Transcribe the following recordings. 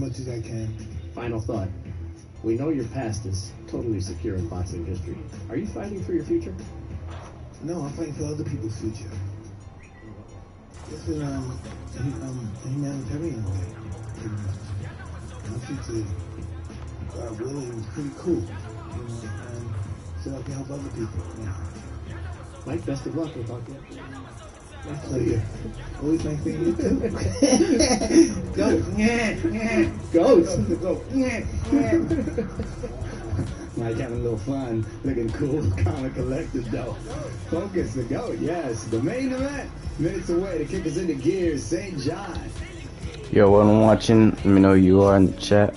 much as I can. Final thought. We know your past is totally secure in boxing history. Are you fighting for your future? No, I'm fighting for other people's future. It's a humanitarian way, pretty much. My future, God willing, is pretty cool, and so I can help other people. Mike, best of luck. We'll talk to you. So yeah, always nice seeing you too. Goats, Goats. Goat. Mike having a little fun, looking cool, kind of collected though. Focus the goat, yes. The main event, minutes away to kick us into gears, St. John. Yo, when I'm watching, let me know who you are in the chat.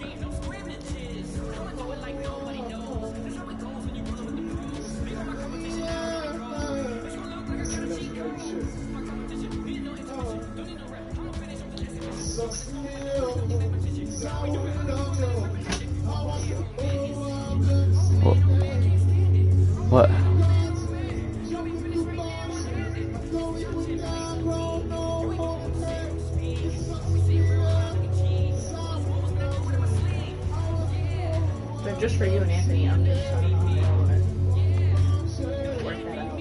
What? But just for you and Anthony, I'm just work that out.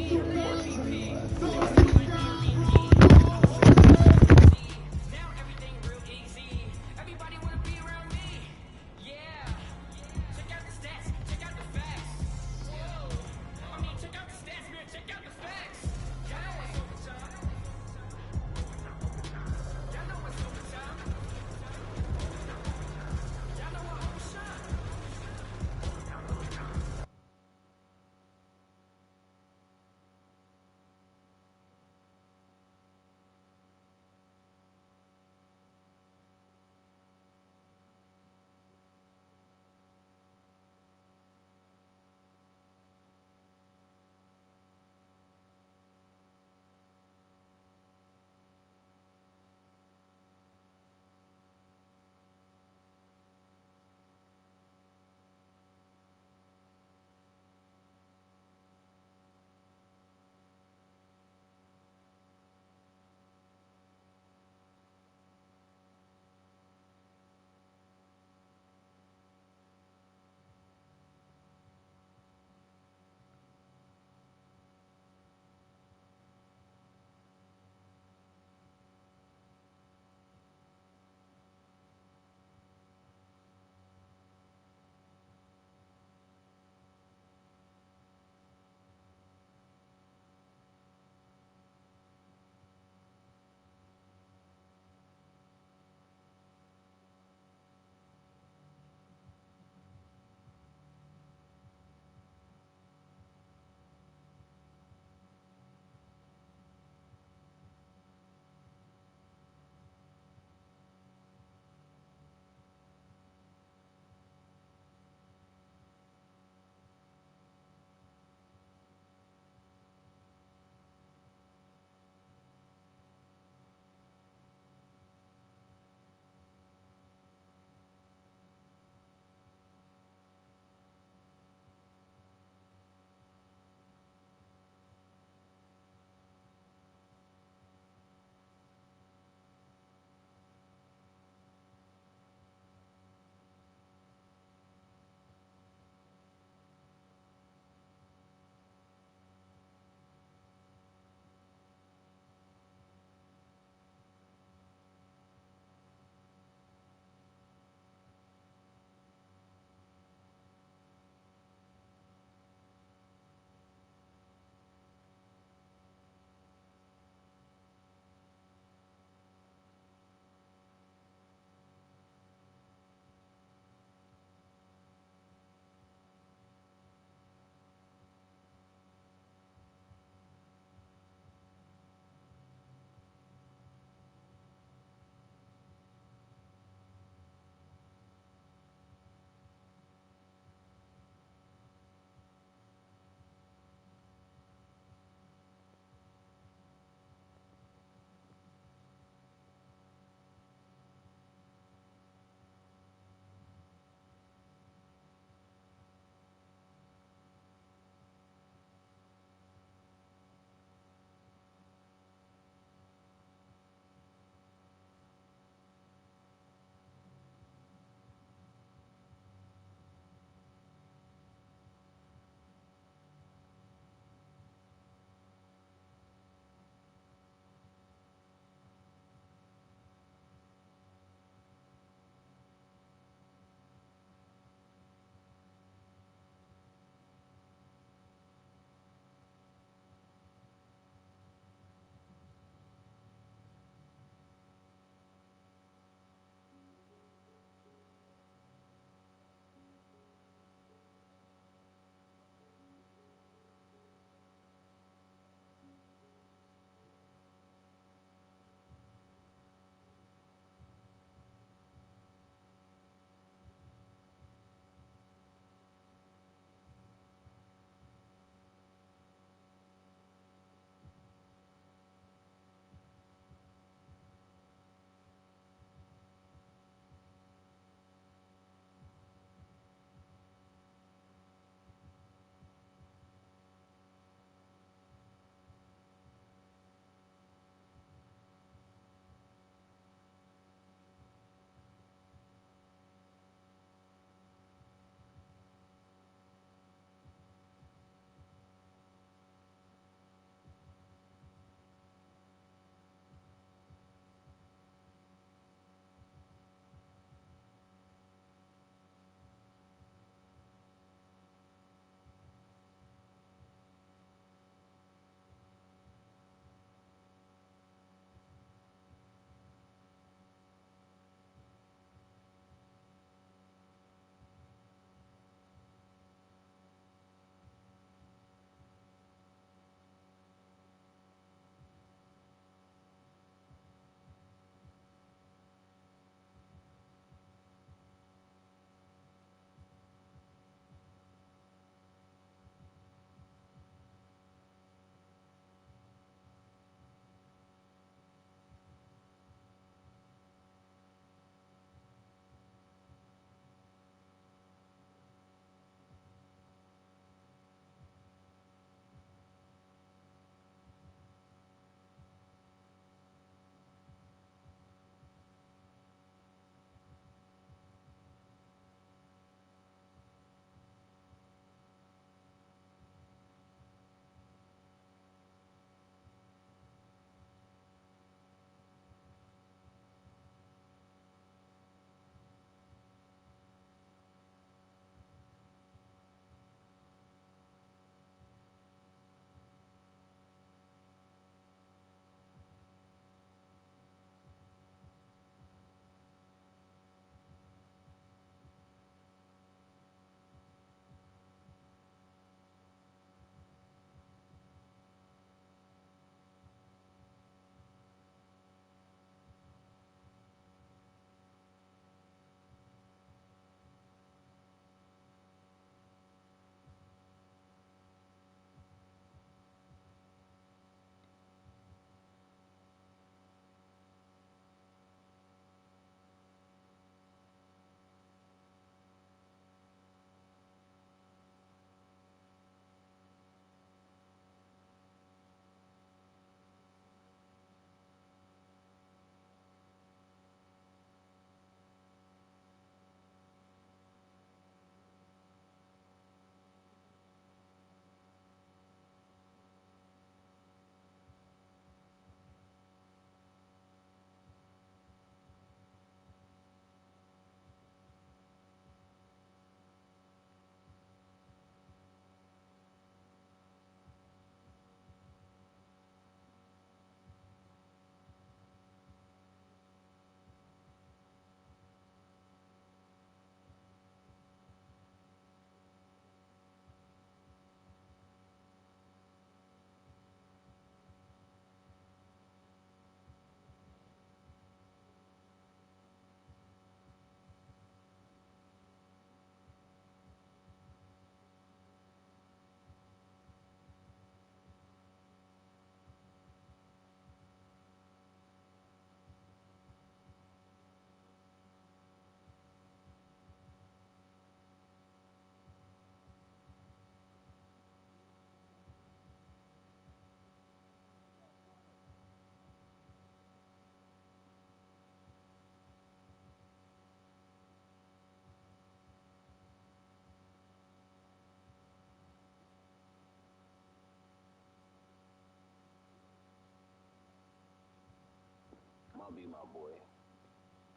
be my boy.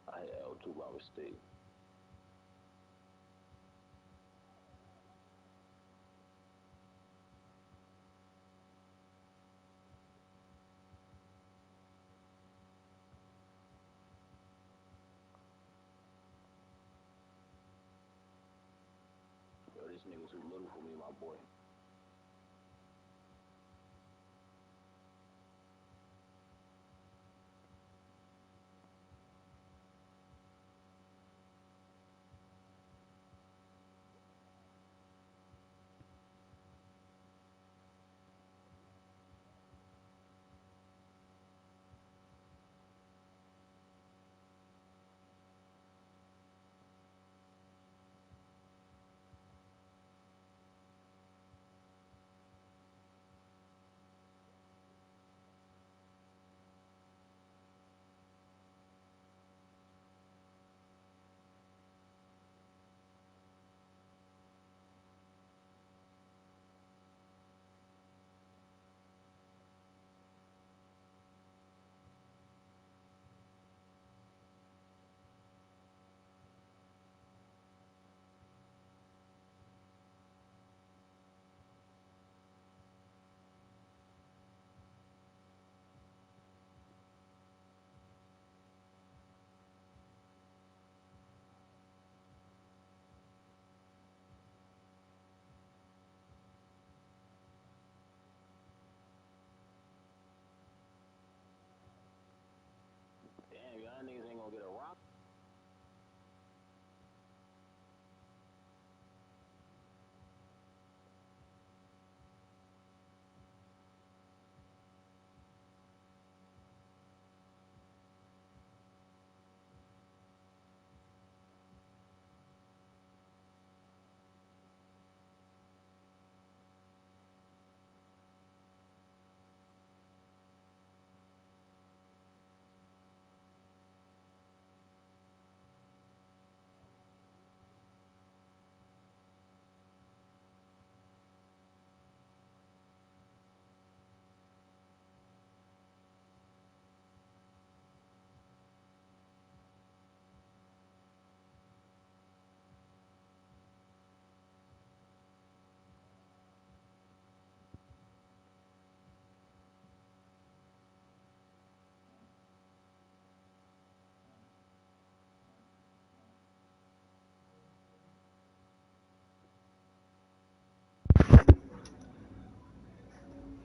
I hit L2 by mistake. Yo, this nigga too little for me, my boy. Damn, y'all niggas ain't gonna get a rock.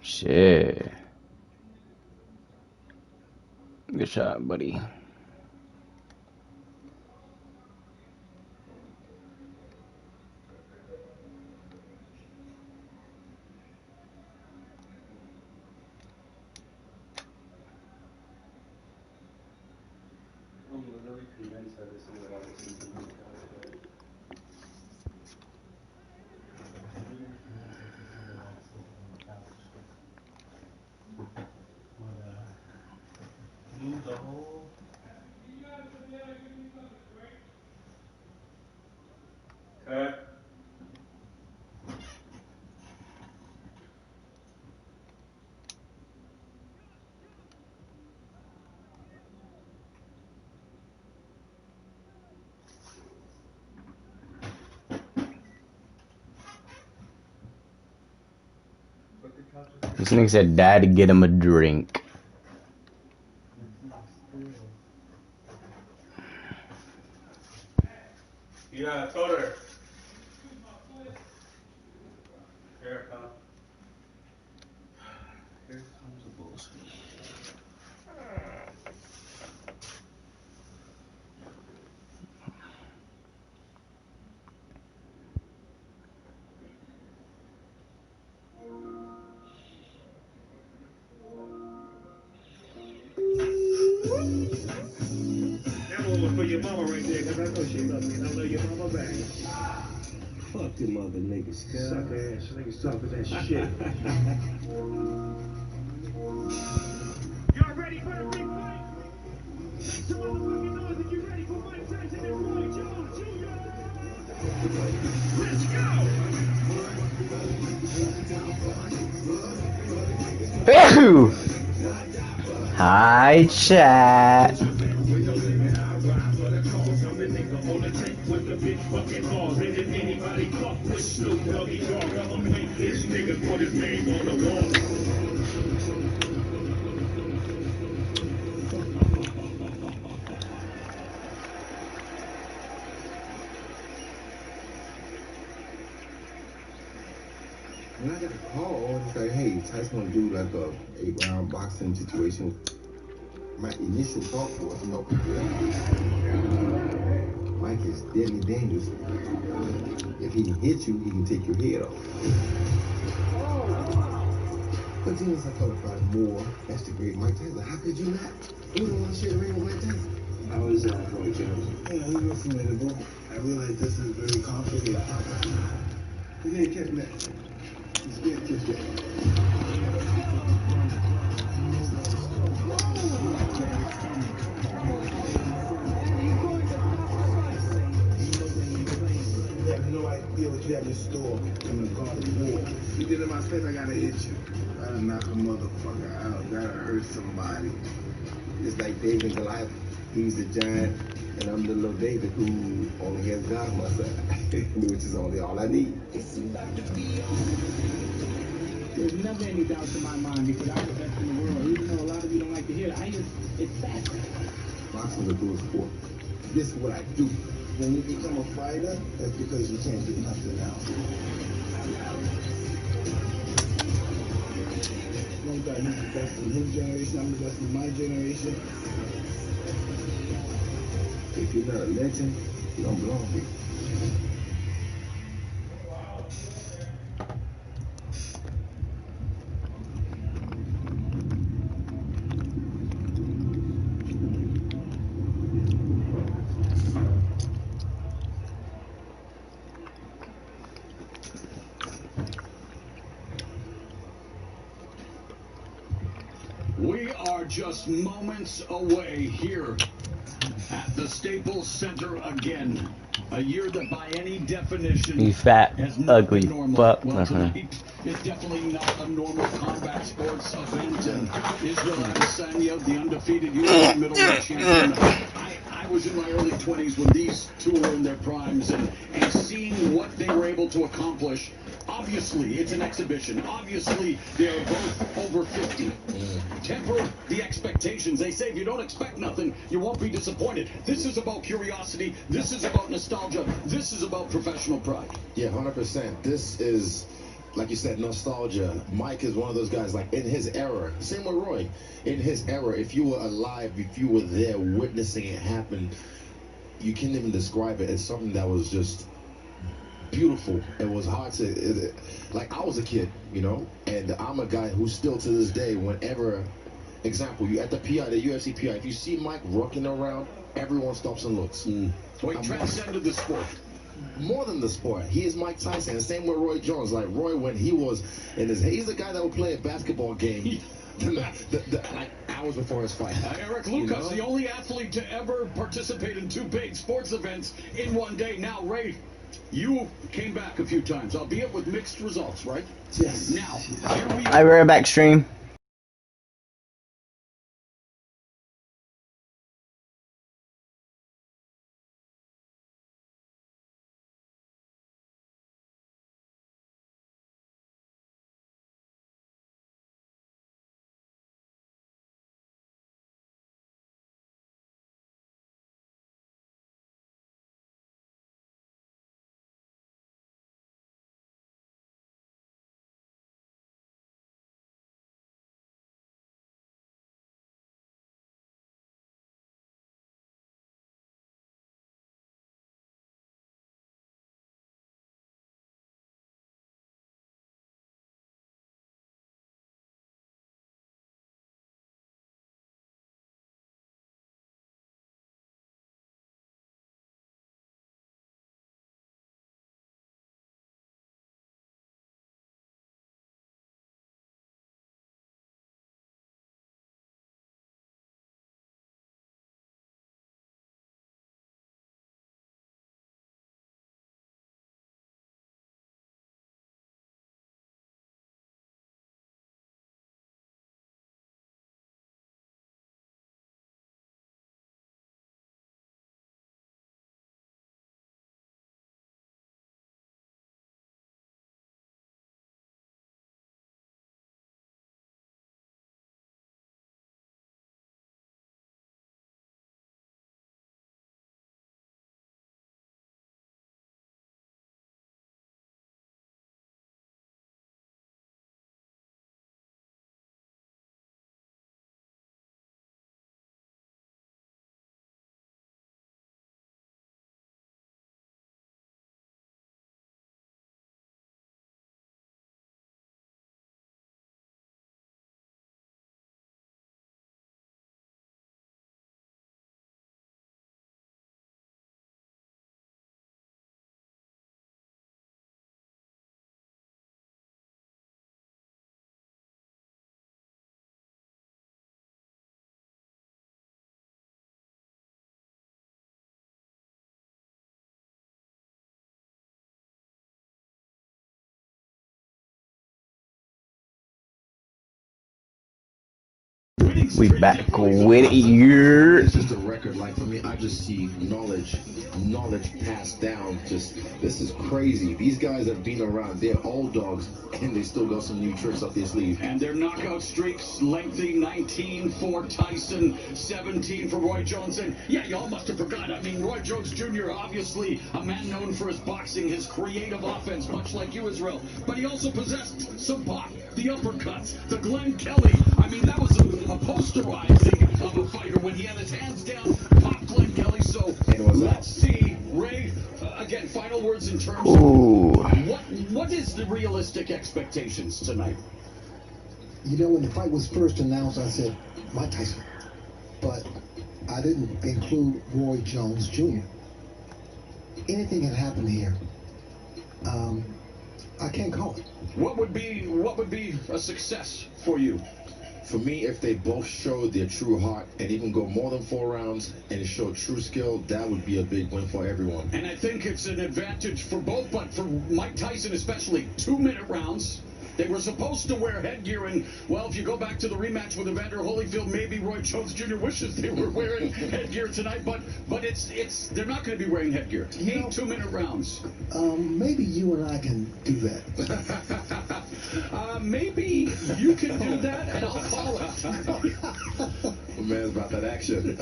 Shit. Good shot, buddy. I'm literally convinced that this is what I was thinking the other day. Literally convinced that this is what I was thinking on the couch. Move the whole. Okay. This nigga said, "Dad, get him a drink." Yeah, I told her. Here, come. Here comes the bullshit. That one was for your mama right there, because I know she loves me, and I love your mama back. Fuck them other niggas, girl. Sucker ass niggas talking that shit. Y'all ready for the big fight? Make some motherfucking noise if you ready for Mike Tyson and Roy Jones Jr. Let's go! Ew! Hi, chat. When I got a call, it's like, hey, Tyson want to do like a 8-round boxing situation. My initial thought was, no. Mike is deadly dangerous. If he can hit you, he can take your head off. But then as I thought about it more, that's the great Mike Tyson. How could you not? You don't want to share the ring with Mike Tyson. I was Roy Jones. Yeah, he was formidable. I realized this is very complicated. He didn't catch that. He's getting kicked out. You have no idea what you have in store in the God of War. You get in my face, I gotta hit you. Gotta knock a motherfucker out. Gotta hurt somebody. It's like David and Goliath. He's the giant, and I'm the little David who only has God on my side, which is only all I need. There's never any doubts in my mind because I'm the best in the world. Even though a lot of you don't like to hear it, it's fact. Boxing is a cool sport. This is what I do. When you become a fighter, that's because you can't do nothing else. No doubt he's the best in his generation, I'm the best in my generation. If you're not a legend, you don't belong here. We are just moments away here at the Staples Center again. A year that by any definition You fat, has not ugly been normal. fuck. Well, tonight is definitely not a normal combat sports event. And Israel Adesanya, the undefeated UFC middleweight champion. I was in my early 20s when these two were in their primes, and seeing what they were able to accomplish. Obviously, it's an exhibition. Obviously, they are both over 50. Temper the expectations. They say if you don't expect nothing, you won't be disappointed. This is about curiosity. This is about nostalgia. This is about professional pride. Yeah, 100%. This is, like you said, nostalgia. Mike is one of those guys, like in his era, same with Roy. In his era, if you were alive, if you were there witnessing it happen, you can't even describe it. It's something that was just beautiful. It was hard to, like, I was a kid, you know, and I'm a guy who still to this day, whenever, example, you at the PI, the UFC PI, if you see Mike rocking around, everyone stops and looks. So he transcended the sport. More than the sport, he is Mike Tyson. And same with Roy Jones. Like Roy, when he was in his, he's the guy that would play a basketball game like hours before his fight. Eric Lucas, the only athlete to ever participate in two big sports events in one day. Now, Ray, you came back a few times, albeit with mixed results, right? Yes. Now, here we I ran back stream. We back with it, yeah. It's just a record. Like for me, I just see knowledge passed down. Just this is crazy. These guys have been around. They're old dogs, and they still got some new tricks up their sleeve. And their knockout streaks lengthy: 19 for Tyson, 17 for Roy Jones. And yeah, y'all must have forgot. I mean, Roy Jones Jr., obviously a man known for his boxing, his creative offense, much like you, Israel. But he also possessed some pop, the uppercuts, the Glenn Kelly. I mean, that was a posterizing of a fighter when he had his hands down, pop Glenn Kelly. So let's see, Ray, again, final words in terms of what is the realistic expectations tonight? You know, when the fight was first announced, I said, Mike Tyson. But I didn't include Roy Jones Jr. Anything can happen here. I can't call it. What would be a success for you? For me, if they both showed their true heart and even go more than 4 rounds and show true skill, that would be a big win for everyone. And I think it's an advantage for both, but for Mike Tyson especially, 2-minute rounds. They were supposed to wear headgear, and, well, if you go back to the rematch with Evander Holyfield, maybe Roy Jones Jr. wishes they were wearing headgear tonight, but they're not going to be wearing headgear. 8 2-minute rounds. Maybe you and I can do that. Maybe you can do that, and I'll call it. My man's about that action.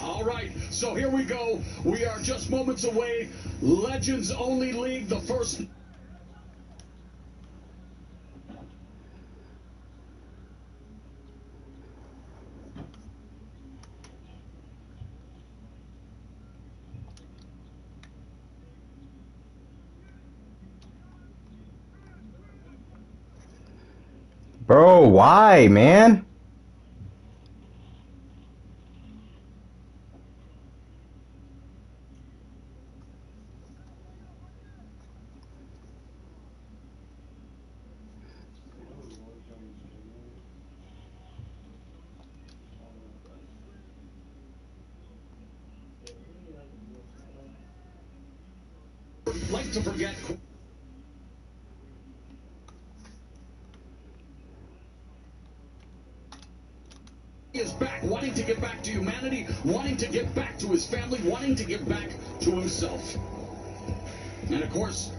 All right, so here we go. We are just moments away. Legends Only League, the first... Bro, why, man? Like to forget... He is back, wanting to get back to humanity, wanting to get back to his family, wanting to get back to himself. And of course,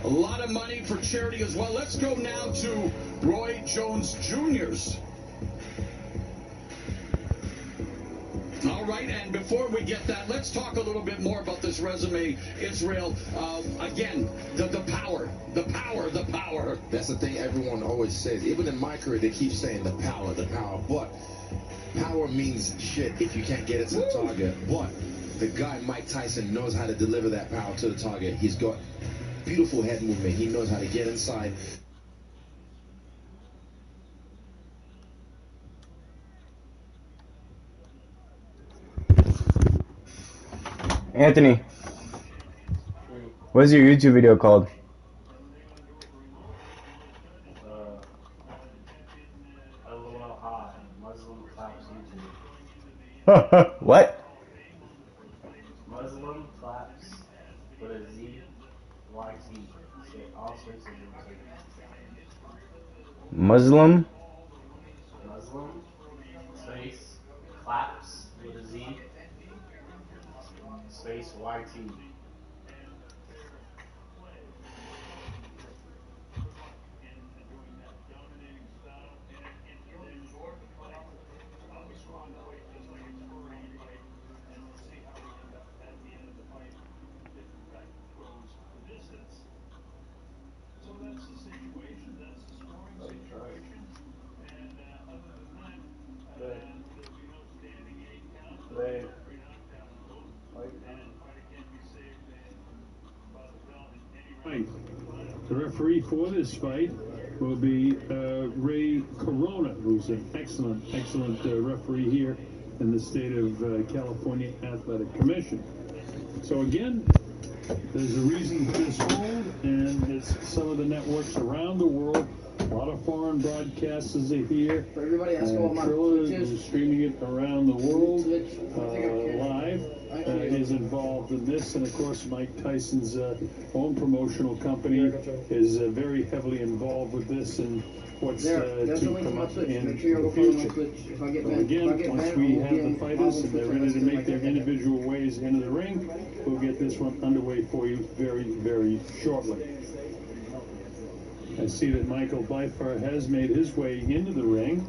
a lot of money for charity as well. Let's go now to Roy Jones Jr.'s. All right, and before we get that, let's talk a little bit more about this resume, Israel. Again, the power. That's the thing everyone always says. Even in my career, they keep saying the power. But power means shit if you can't get it to the target. But the guy, Mike Tyson, knows how to deliver that power to the target. He's got beautiful head movement. He knows how to get inside. Anthony, what's your YouTube video called? LOL High, Muslim Claps YouTube. What? Muslim Claps with a Z, YT. All sorts of YouTube. Muslim? Muslim, space, claps with a Z, space, YT. The referee for this fight will be Ray Corona, who's an excellent referee here in the state of California Athletic Commission. So again, there's a reason for this hold, and it's some of the networks around the world. A lot of foreign broadcasters are here. Everybody ask what my Trilla is streaming it around the world live. His is involved in this, and of course Mike Tyson's own promotional company is very heavily involved with this and what's to come up in the future. So again, once we have the fighters and they're ready to make their individual ways into the ring, we'll get this one underway for you very, very shortly. I see that Michael Bifar has made his way into the ring,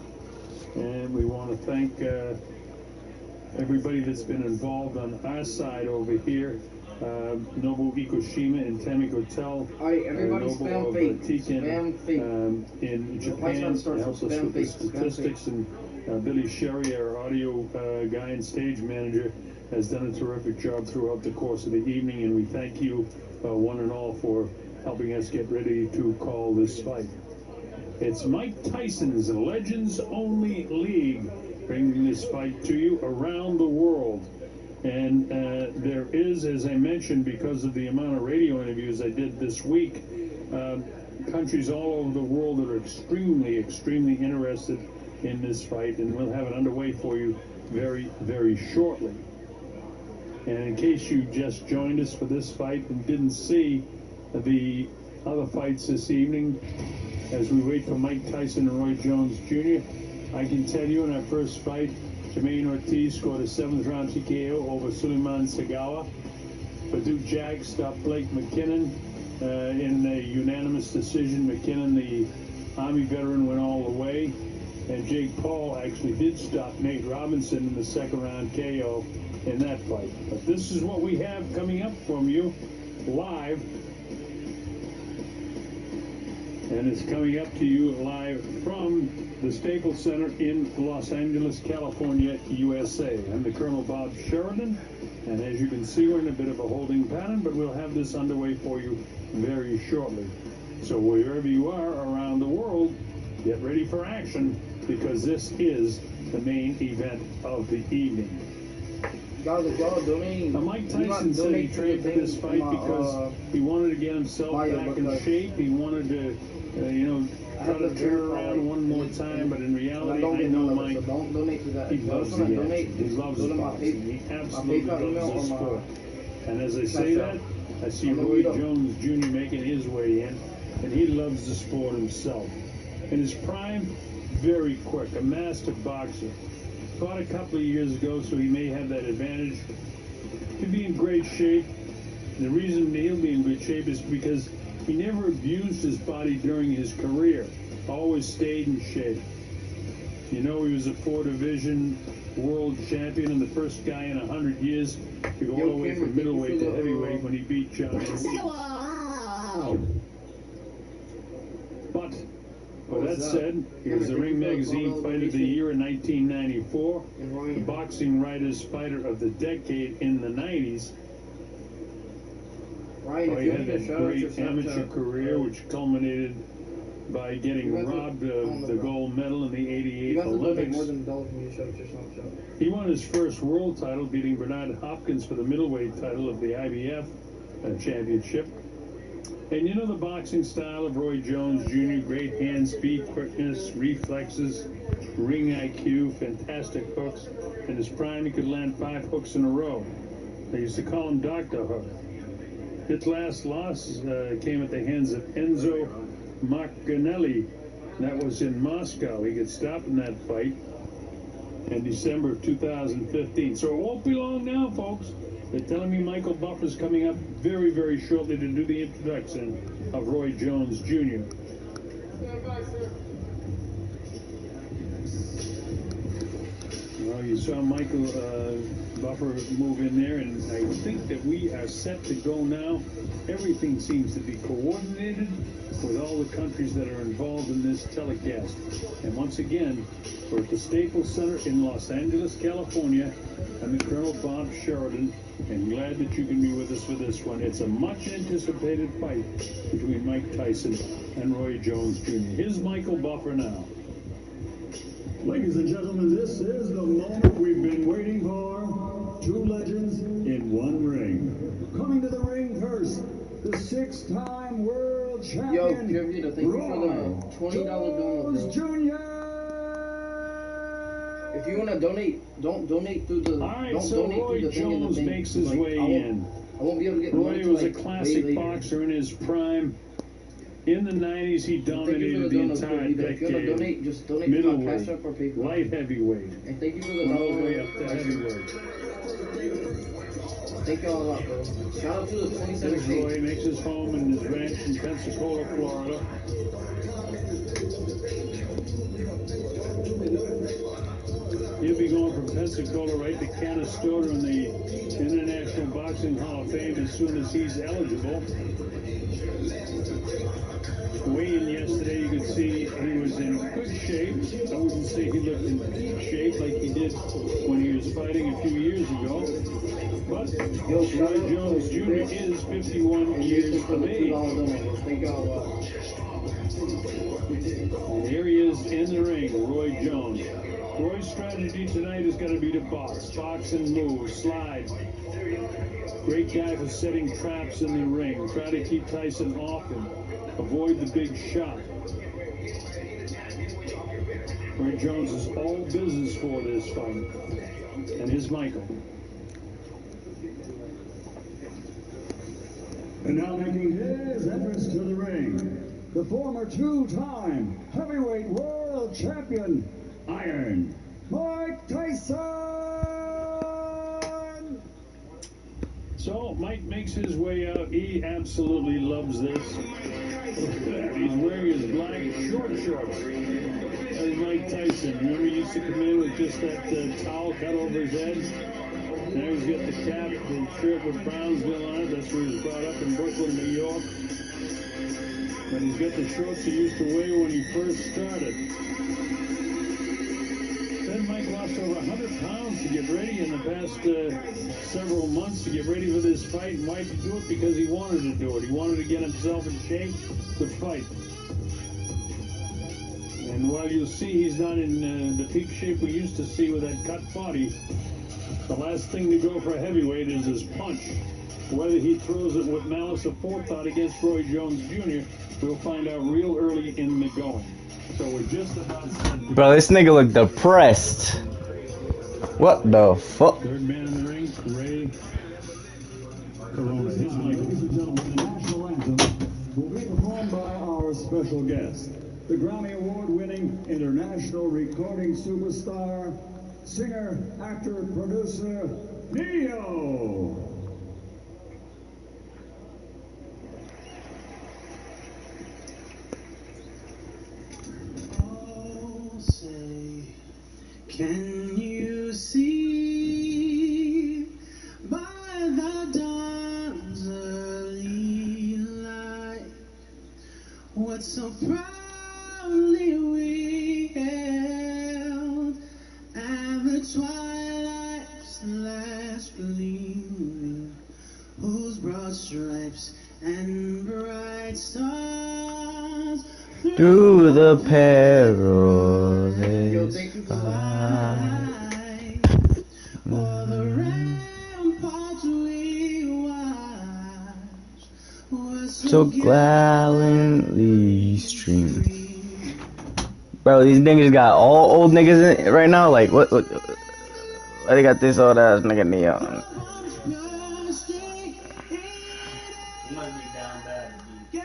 and we want to thank everybody that's been involved on our side over here. Nobu Ikushima and Tamiko Hotel, Nobu of Tiken in Japan, helps us with the statistics, and Billy Sherry, our audio guy and stage manager, has done a terrific job throughout the course of the evening, and we thank you one and all for helping us get ready to call this fight. It's Mike Tyson's Legends Only League bringing this fight to you around the world. And there is, as I mentioned, because of the amount of radio interviews I did this week, countries all over the world that are extremely, extremely interested in this fight, and we'll have it underway for you very, very shortly. And in case you just joined us for this fight and didn't see the other fights this evening, as we wait for Mike Tyson and Roy Jones Jr., I can tell you in our first fight, Jermaine Ortiz scored a 7th round TKO over Suleiman Sagawa. Badou Jack stopped Blake McKinnon in a unanimous decision. McKinnon, the Army veteran, went all the way. And Jake Paul actually did stop Nate Robinson in the 2nd round KO in that fight. But this is what we have coming up from you live. And it's coming up to you live from the Staples Center in Los Angeles, California, USA. I'm the Colonel Bob Sheridan, and as you can see, we're in a bit of a holding pattern, but we'll have this underway for you very shortly. So wherever you are around the world, get ready for action, because this is the main event of the evening. Now, Mike Tyson said he trained for this fight because he wanted to get himself back in shape. He wanted to, try to turn around one more time. But in reality, I know Mike, he loves the action. He loves boxing. He absolutely loves the sport. And as I say that, I see Roy Jones Jr. making his way in, and he loves the sport himself. In his prime, very quick, a master boxer. Fought a couple of years ago, so he may have that advantage. He'll be in great shape. And the reason he'll be in good shape is because he never abused his body during his career. Always stayed in shape. You know, he was a 4-division world champion and the first guy in 100 years to go all the way from middleweight to heavyweight when he beat giants. But with that said, he was the Ring Magazine Fighter of the Year in 1994, the Boxing Writers Fighter of the Decade in the 90s. He had that great amateur career, which culminated by getting robbed of the gold medal in the '88 Olympics. He won his first world title, beating Bernard Hopkins for the middleweight title of the IBF championship. And you know the boxing style of Roy Jones Jr., great hand speed, quickness, reflexes, ring IQ, fantastic hooks. In his prime, he could land 5 hooks in a row. They used to call him Dr. Hook. His last loss came at the hands of Enzo Maccarinelli. That was in Moscow. He got stopped in that fight in December of 2015. So it won't be long now, folks. They're telling me Michael Buffer's coming up very, very shortly to do the introduction of Roy Jones Jr. Well, you saw Michael Buffer move in there, and I think that we are set to go now. Everything seems to be coordinated with all the countries that are involved in this telecast. And once again, we're at the Staples Center in Los Angeles, California. I'm the Colonel Bob Sheridan, and glad that you can be with us for this one. It's a much-anticipated fight between Mike Tyson and Roy Jones Jr. Here's Michael Buffer now. Ladies and gentlemen, this is the moment we've been waiting for. 2 legends in one ring. Coming to the ring first, the 6-time world champion, Yo, thank you for the $20 donut, Jones Jr. If you wanna donate, don't donate through the. All right, don't so donate Roy through the thing in the Jones thing. makes his Like, way in. I won't be able to get the money Roy till, was a like, classic way later. boxer in his prime. In the 90s, he Thank you for dominated the dono, entire If you wanna decade. donate, just donate to my Cash Middleweight, App or PayPal. light heavyweight, And thank you for the went all dollar. the way up to heavyweight. Thank y'all a lot, bro. Shout out to the 27 There's Roy, makes his home in his ranch in Pensacola, Florida. He'll be going from Pensacola right to Canastota in the International Boxing Hall of Fame as soon as he's eligible. Weigh-in yesterday, you could see he was in good shape. I wouldn't say he looked in peak shape like he did when he was fighting a few years ago. But Roy Jones Jr. is 51 years of age. Thank y'all a lot. And here he is in the ring, Roy Jones. Roy's strategy tonight is going to be to box and move, slide. Great guy for setting traps in the ring. Try to keep Tyson off him. Avoid the big shot. Roy Jones is all business for this fight. And here's Michael. And now making his entrance to the ring, the former two-time heavyweight world champion, Iron Mike Tyson! So Mike makes his way out. He absolutely loves this. He's wearing his black short shorts. That's Mike Tyson. Remember he used to come in with just that towel cut over his head? Now he's got the cap, the shirt with Brownsville on it. That's where he was brought up in Brooklyn, New York. But he's got the shorts he used to wear when he first started. Then Mike lost over 100 pounds to get ready in the past several months to get ready for this fight. And why did he do it? Because he wanted to do it. He wanted to get himself in shape to fight. And while you'll see he's not in the peak shape we used to see with that cut body, the last thing to go for a heavyweight is his punch. Whether he throws it with malice or forethought against Roy Jones Jr., we'll find out real early in the going. So we're just about set. Bro, this nigga look depressed. What the fuck? Third man in the ring, Ray Corona. Here's Michael. Ladies and gentlemen, the national anthem will be performed by our special guest, the Grammy Award-winning international recording superstar, singer, actor, producer, Neo. Say, can you see by the dawn's early light what so proudly we held at the twilight's last gleaming, whose broad stripes and bright stars Through the perilous fight, the ramparts we watched were so gallantly stream. Bro, these niggas got all old niggas in it right now. Like, what why they got this old ass nigga Neo? You might be down bad to be.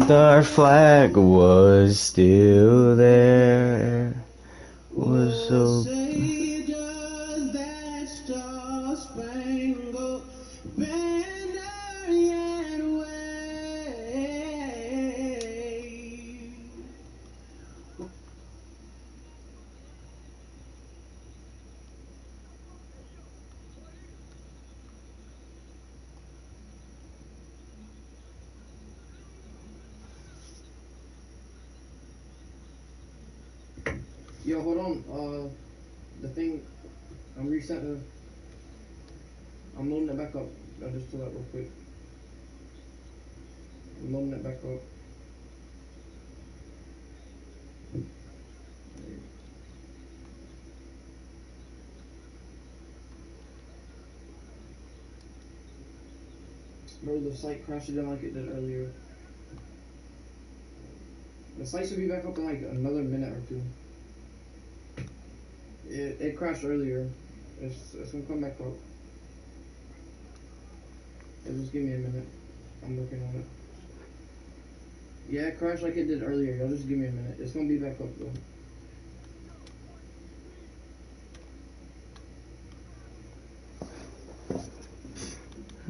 The flag was still there. Was so. Yo, hold on. The thing, I'm resetting. I'm loading it back up. I'll just do that real quick. I'm loading it back up. Bro, the site crashed again like it did earlier. The site should be back up in like another minute or two. It crashed earlier. It's gonna come back up. Just give me a minute. I'm working on it. Yeah, it crashed like it did earlier. Y'all just give me a minute. It's gonna be back up though.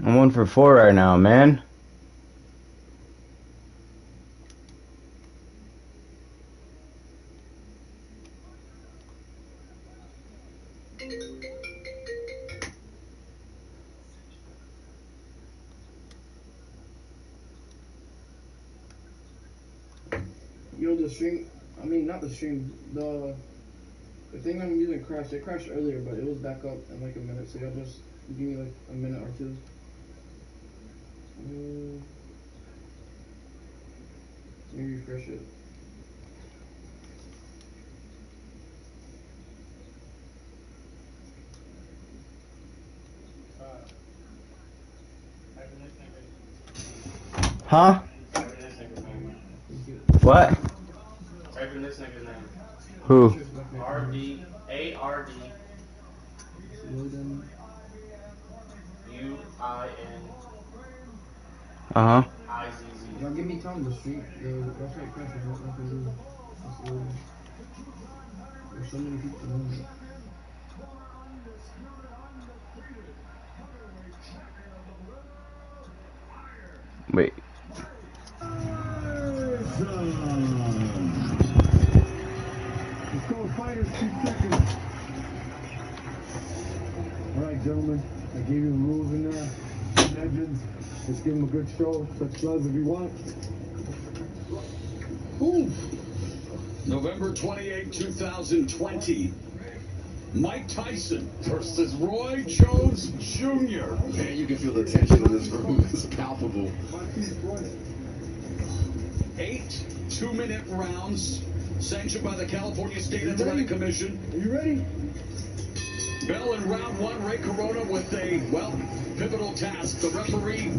I'm 1 for 4 right now, man. Yo, the stream. I mean, not the stream. The thing I'm using crashed. It crashed earlier, but it was back up in like a minute. So y'all just give me like a minute or two. Let me refresh it. Huh? What? Type in this nigga's name. Who? R-D A-R-D U-I-N Uh-huh. I-Z-Z. Y'all give me time to stream. The website crashes. What I can do? There's so many people doing it. Wait. Let's go, fighters, 2 seconds. All right, gentlemen, I gave you the rules in there. Legends, let's give them a good show. Such gloves if you want. Ooh. November 28, 2020. Mike Tyson versus Roy Jones Jr. Man, you can feel the tension in this room. It's palpable. 8 2-minute rounds sanctioned by the California State Athletic Commission. Are you ready? Bell in round 1, Ray Corona with a, well, pivotal task. The referee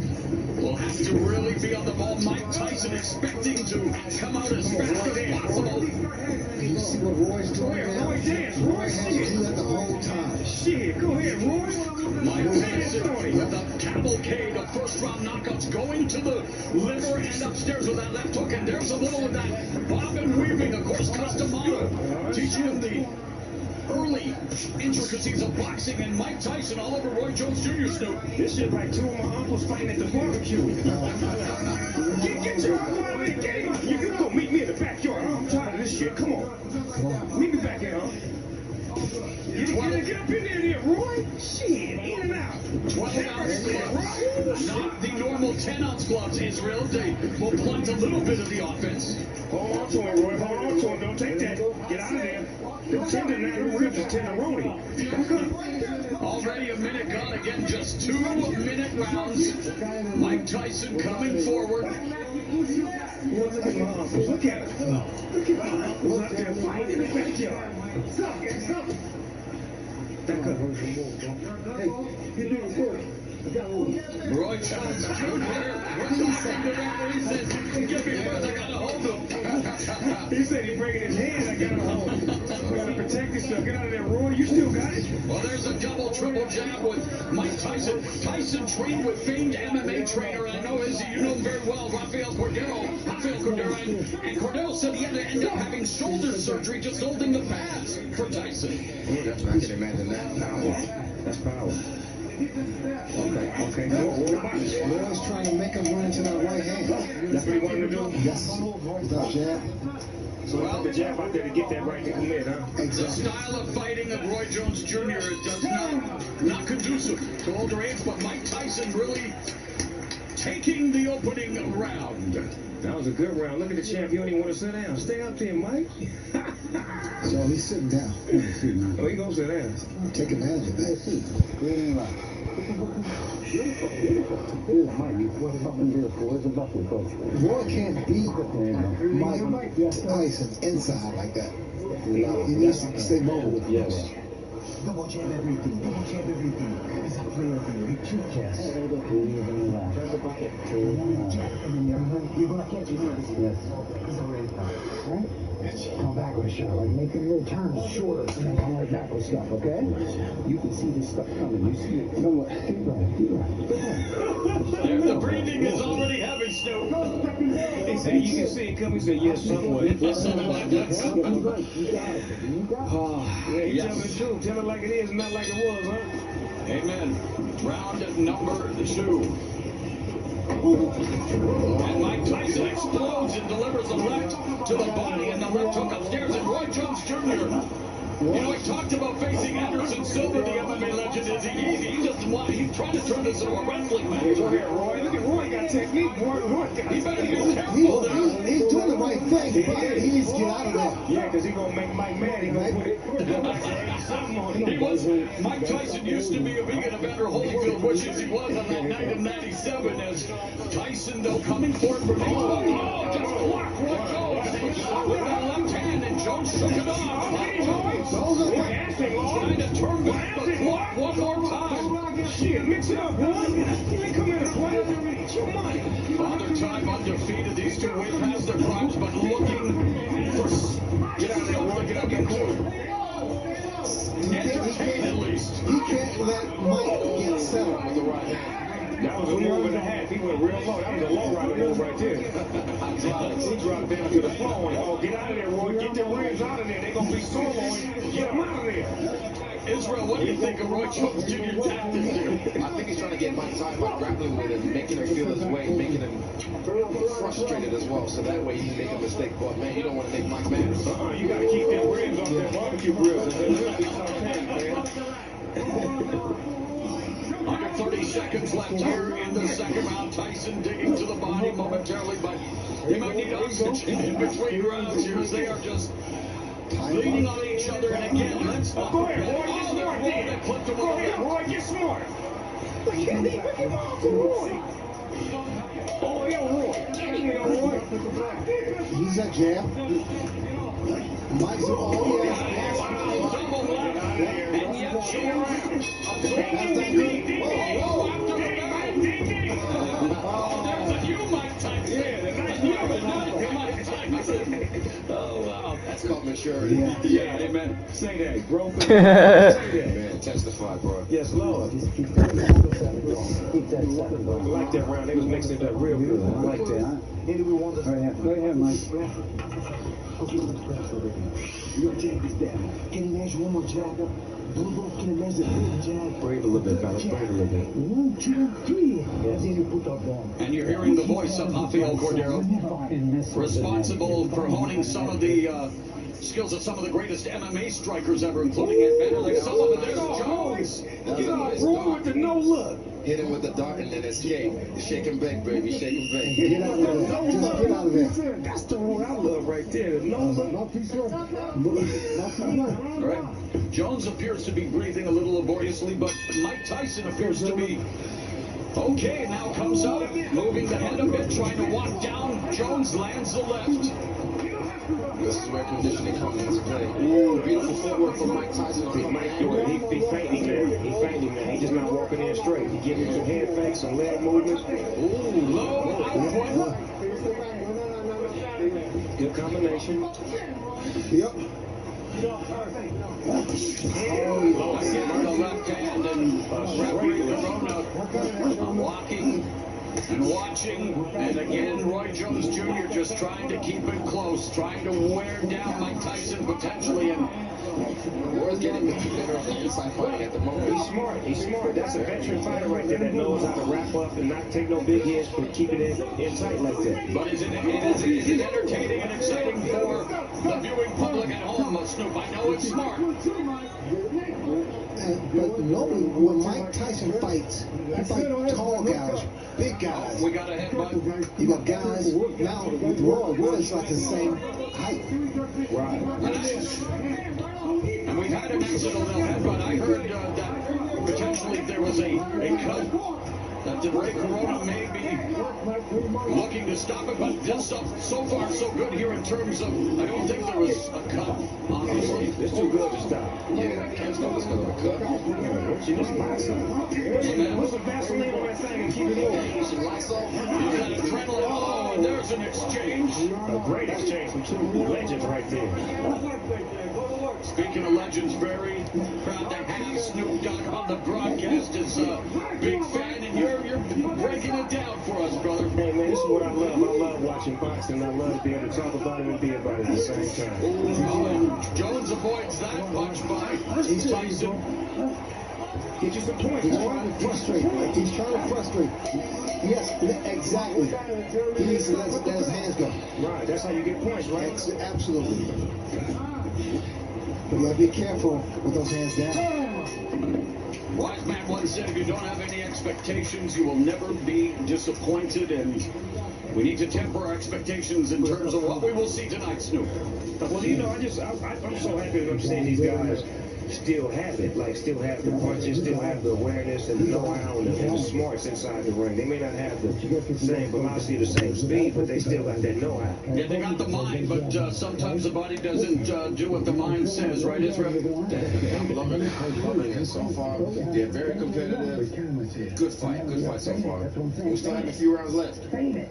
will have to really be on the ball. Mike Tyson expecting to come out as fast as possible. You see what Roy's doing now? Roy has to do that the whole time. Shit, go ahead, Roy. Mike Tyson with a cavalcade of first-round knockouts going to the liver and upstairs with that left hook. And there's a little of that bobbin weaving, of course, Customata, teaching him the early intricacies of boxing, and Mike Tyson all over Roy Jones Jr. Snoop. This shit like 2 of my uncles fighting at the barbecue. Get your uncle out of the game. You can go meet me in the backyard. I'm tired of this shit. Come on. Meet me back here, huh? Get up in there, Roy. Shit, in and out. 12-ounce gloves, not the normal 10-ounce gloves, Israel. They will blunt a little bit of the offense. Hold on to him, Roy. Hold on to him. Don't take that. Get out of there. The tender, not the ribs, is tenderoni. Already a minute gone. Again, just 2-minute rounds. Mike Tyson coming forward. Look at my uncles. Look at him. Look at my uncles out there fighting in the backyard. Stop. Back up. Hey, you're doing good. Roy Jones Jr. We're talking to him. He says, give me first, I gotta hold him. He said he's breaking his hands. I gotta hold him. You gotta protect yourself. Get out of there, Roy. You still got it? Well, there's a double, triple jab with Mike Tyson. Tyson trained with famed MMA trainer, and I know Izzy, you know him very well, Rafael Cordero. And Cordero said he had to end up having shoulder surgery just holding the pads for Tyson. I can imagine that. That's power. Okay. Roy's trying to make him run into that right hand. That's what he wanted to do? Yes. Without jab. So well, the jab out there to get that right to commit, huh? The style of fighting of Roy Jones Jr. does not conducive to older age, but Mike Tyson really taking the opening round. That was a good round. Look at the champ. You don't even want to sit down. Stay up there, Mike. So he's sitting down. Oh, he gonna sit down. Take advantage of that. Roy can't beat Mike Tyson inside like that. He needs to stay mobile with him. Yes. Double jab everything. Double jab everything. It's a player thing. Big cheek chest. Turn the bucket. And then you're gonna catch it. Yes. It's already done. Right? Come back with a shot. Like make them little turns shorter and then come right back with stuff, okay? You can see this stuff coming. You see it. No, keep going. Keep going. The breathing is already heavy, Snoop. He said, you can see it coming. He said, yes, somewhat. Something like that. You got it. You got it. Yeah, he telling the truth. Tell it like it is, not like it was, huh? Amen. Round number 2. And Mike Tyson explodes and delivers a left to the body, and the left hook upstairs, and Roy Jones Jr. You know, he talked about facing Anderson Silva, the MMA legend. He's trying to turn this into a wrestling match. Go ahead, Roy. Look at Roy got technique. Roy got He better get careful there. He's doing the right thing, but he needs to get out of there. Yeah, because he's going to make Mike mad. He's going to put something on him. Mike Tyson used to be a vegan Evander Holyfield, wishes he was on that night in '97. As Tyson, though, coming forward from just blocked Roy Jones with that left hand, and Jones shook it off. Trying to turn back the clock one more time. Shit, mix it up, Roy. Come here, Roy. It's your money. Father time undefeated. These two way past their primes, but looking for. Get out of there, Roy. Get out, get cool. Entertain at least. He can't let Mike get settled with the right hand. That was a move and a half. He went real low. That was a low rider move right there. He dropped down to the floor and, oh, get out of there, Roy. Get the ribs out of there. They're going to be sore on you. Get them out of there. Israel, what do you think of Roy Jones Jr. tactics here? I think he's trying to get Mike Tyson by grappling with him, making him feel his way, making him frustrated as well, so that way he can make a mistake. But man, you don't want to make Mike mad. You got to keep them ribs off that barbecue grill. They will be sauteed, man. Under 30 seconds left here in the second round. Tyson digging to the body momentarily, but he might need oxygen in between rounds here as they are just leaning on each other. And again, let's not Go ahead, Roy. Get smart, they clipped him Go ahead, Roy. Get smart. Look at Roy. Oh, yeah, Roy. Roy. He's a jab. Mike's all and yet she around. There's a new Mike Tyson. Yeah, the nice new Mike Tyson. Oh, wow. That's called maturity. Yeah, amen. Say that, growth. Say that. Man, testify, bro. Yes, Lord. Just keep that seven going. Keep that seven I going. like that round. They was mixing it up real good. I like that. Go ahead, Mike. Your jab is down. Can you measure one more jab up? Both can measure one jab. Breathe a little bit, fellas. Breathe a little bit. 1, 2, 3. Then you put up down. And you're hearing the voice of Rafael Cordero, responsible for honing some of the skills of some of the greatest MMA strikers ever, including Evander. Some of them, there's Jones. Get off, Roy, with the no look. Hit him with the dart and then escape. Shake and bake, baby. Shake and bake. Get out of there. Just get out of there. That's the one I love right there. The no look. All right. Jones appears to be breathing a little laboriously, but Mike Tyson appears to be okay. Now comes up, moving the head a bit, trying to walk down. Jones lands the left. This is where conditioning comes into play. Ooh, beautiful footwork from Mike Tyson on the He fainting now. He fainting now. He just not walking in straight. He giving some head fakes, some leg movements. Ooh, low output. Good combination. Yep. The left hand and referee Corona walking and watching, and again Roy Jones Jr. just trying to keep it close, trying to wear down Mike Tyson potentially, and Roy's getting the better of the inside fighting at the moment. He's smart. He's smart. That's a veteran fighter right there that knows how to wrap up and not take no big hits, but keep it in tight like that. but is it entertaining and exciting for the viewing public at home, Snoop? I know it's smart. But normally when Mike Tyson fights, he fights tall guys, big guys. We got a headbutt. You got guys now with Roy is like the same height. Right. And we've had an accidental headbutt. I heard that potentially there was a cut that Ray Corona may be looking to stop it, but just so far so good here in terms of, I don't think there was a cut, obviously. It's too good to stop. Yeah, can't stop this because of a cut. She just box up. Put some Vaseline on that thing and keep it moving. Some Lysol. He's got adrenaline. Oh, and there's an exchange. A great exchange from two legends right there. Speaking of legends, very proud to have Snoop Dogg on the broadcast as a big fan, and you're breaking it down for us, brother. Hey, man, this is what I love. I love watching boxing. I love to be able to talk about it and be about it at the same time. Oh, and Jones avoids that punch by Tyson. Get you some points. He's trying to frustrate. He's trying to frustrate. Yes, exactly. He needs to let his hands go. Right, that's how you get points, right? Absolutely. But you gotta be careful with those hands down. Wise man once said, if you don't have any expectations, you will never be disappointed, and we need to temper our expectations in terms of what we will see tonight, Snoop. Well, you know, I'm so happy that I'm seeing these guys still have it, like still have the punches, still have the awareness and the know-how and the smarts inside the ring. They may not have the same velocity, the same speed, but they still got that know-how. Yeah, they got the mind, but sometimes the body doesn't do what the mind says, right, Israel? I'm loving it so far. They're very competitive. Good fight so far. We still have a few rounds left. Train it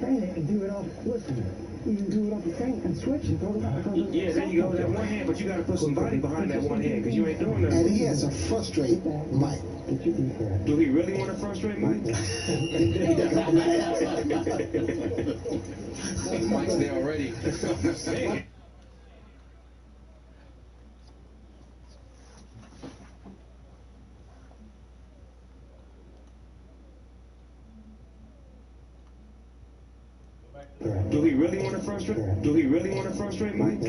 and do it off. Listen. You can do it off the thing and switch and throw it out. Yeah, there you go, that one hand, but you got to put some body behind that one hand because you ain't doing nothing. And he has to frustrate Mike. Do he really want to frustrate Mike? Mike's there already. Do he really want to frustrate? Do he really want to frustrate Mike?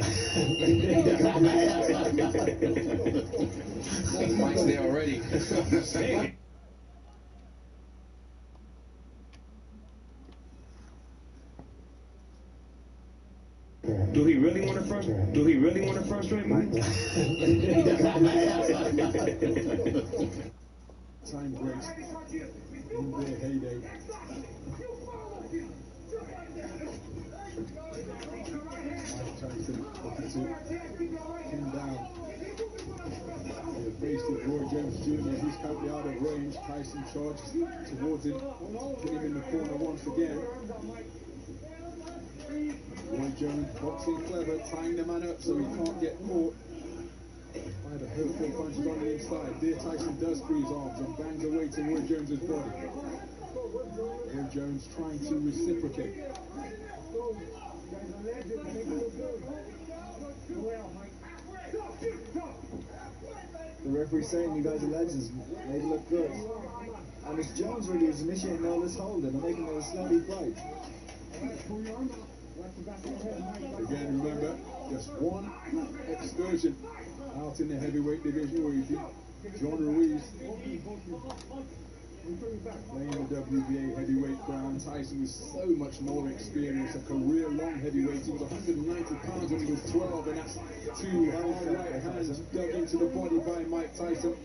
Mike's there already. Do he really want to frustrate? Do he really want to frustrate Mike? Time breaks in their heyday. Tyson looking to pin down. He faced with Roy Jones Jr. He's currently out of range. Tyson charges towards him, put him in the corner once again. Roy Jones boxing clever, tying the man up so he can't get caught by the hurtful punches on the inside. There Tyson does free his arms and bangs away to Roy Jones's body. Roy Jones trying to reciprocate. The referee saying you guys are legends, made it look good. And it's Jones really who's initiating all this holding and making it a sloppy fight. Again, remember, just one excursion out in the heavyweight division where you see John Ruiz playing the WBA heavyweight crown. Tyson was so much more experienced, a career-long heavyweight. He was 190 pounds when he was 12, and that's two hard right hands dug into the body by Mike Tyson.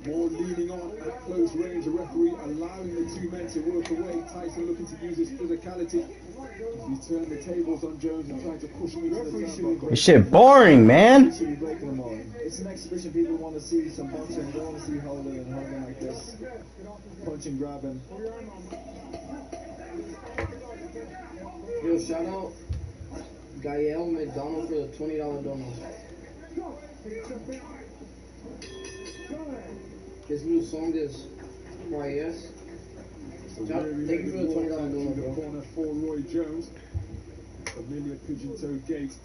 More leaning on at close range, the referee allowing the two men to work away. Tyson looking to use his physicality as he turned the tables on Jones and tried to push him into the turnbuckle. This shit boring, man. Should be breaking them all. It's an exhibition people want to see, some boxing. They don't want to see holding and holding like this. Punching, grabbing. Yo, shout out Gael McDonald for the $20 donut. His new song is YS. Thank you for the $20 donut, the bro. corner for Roy Jones. Familiar pigeon-toed gate.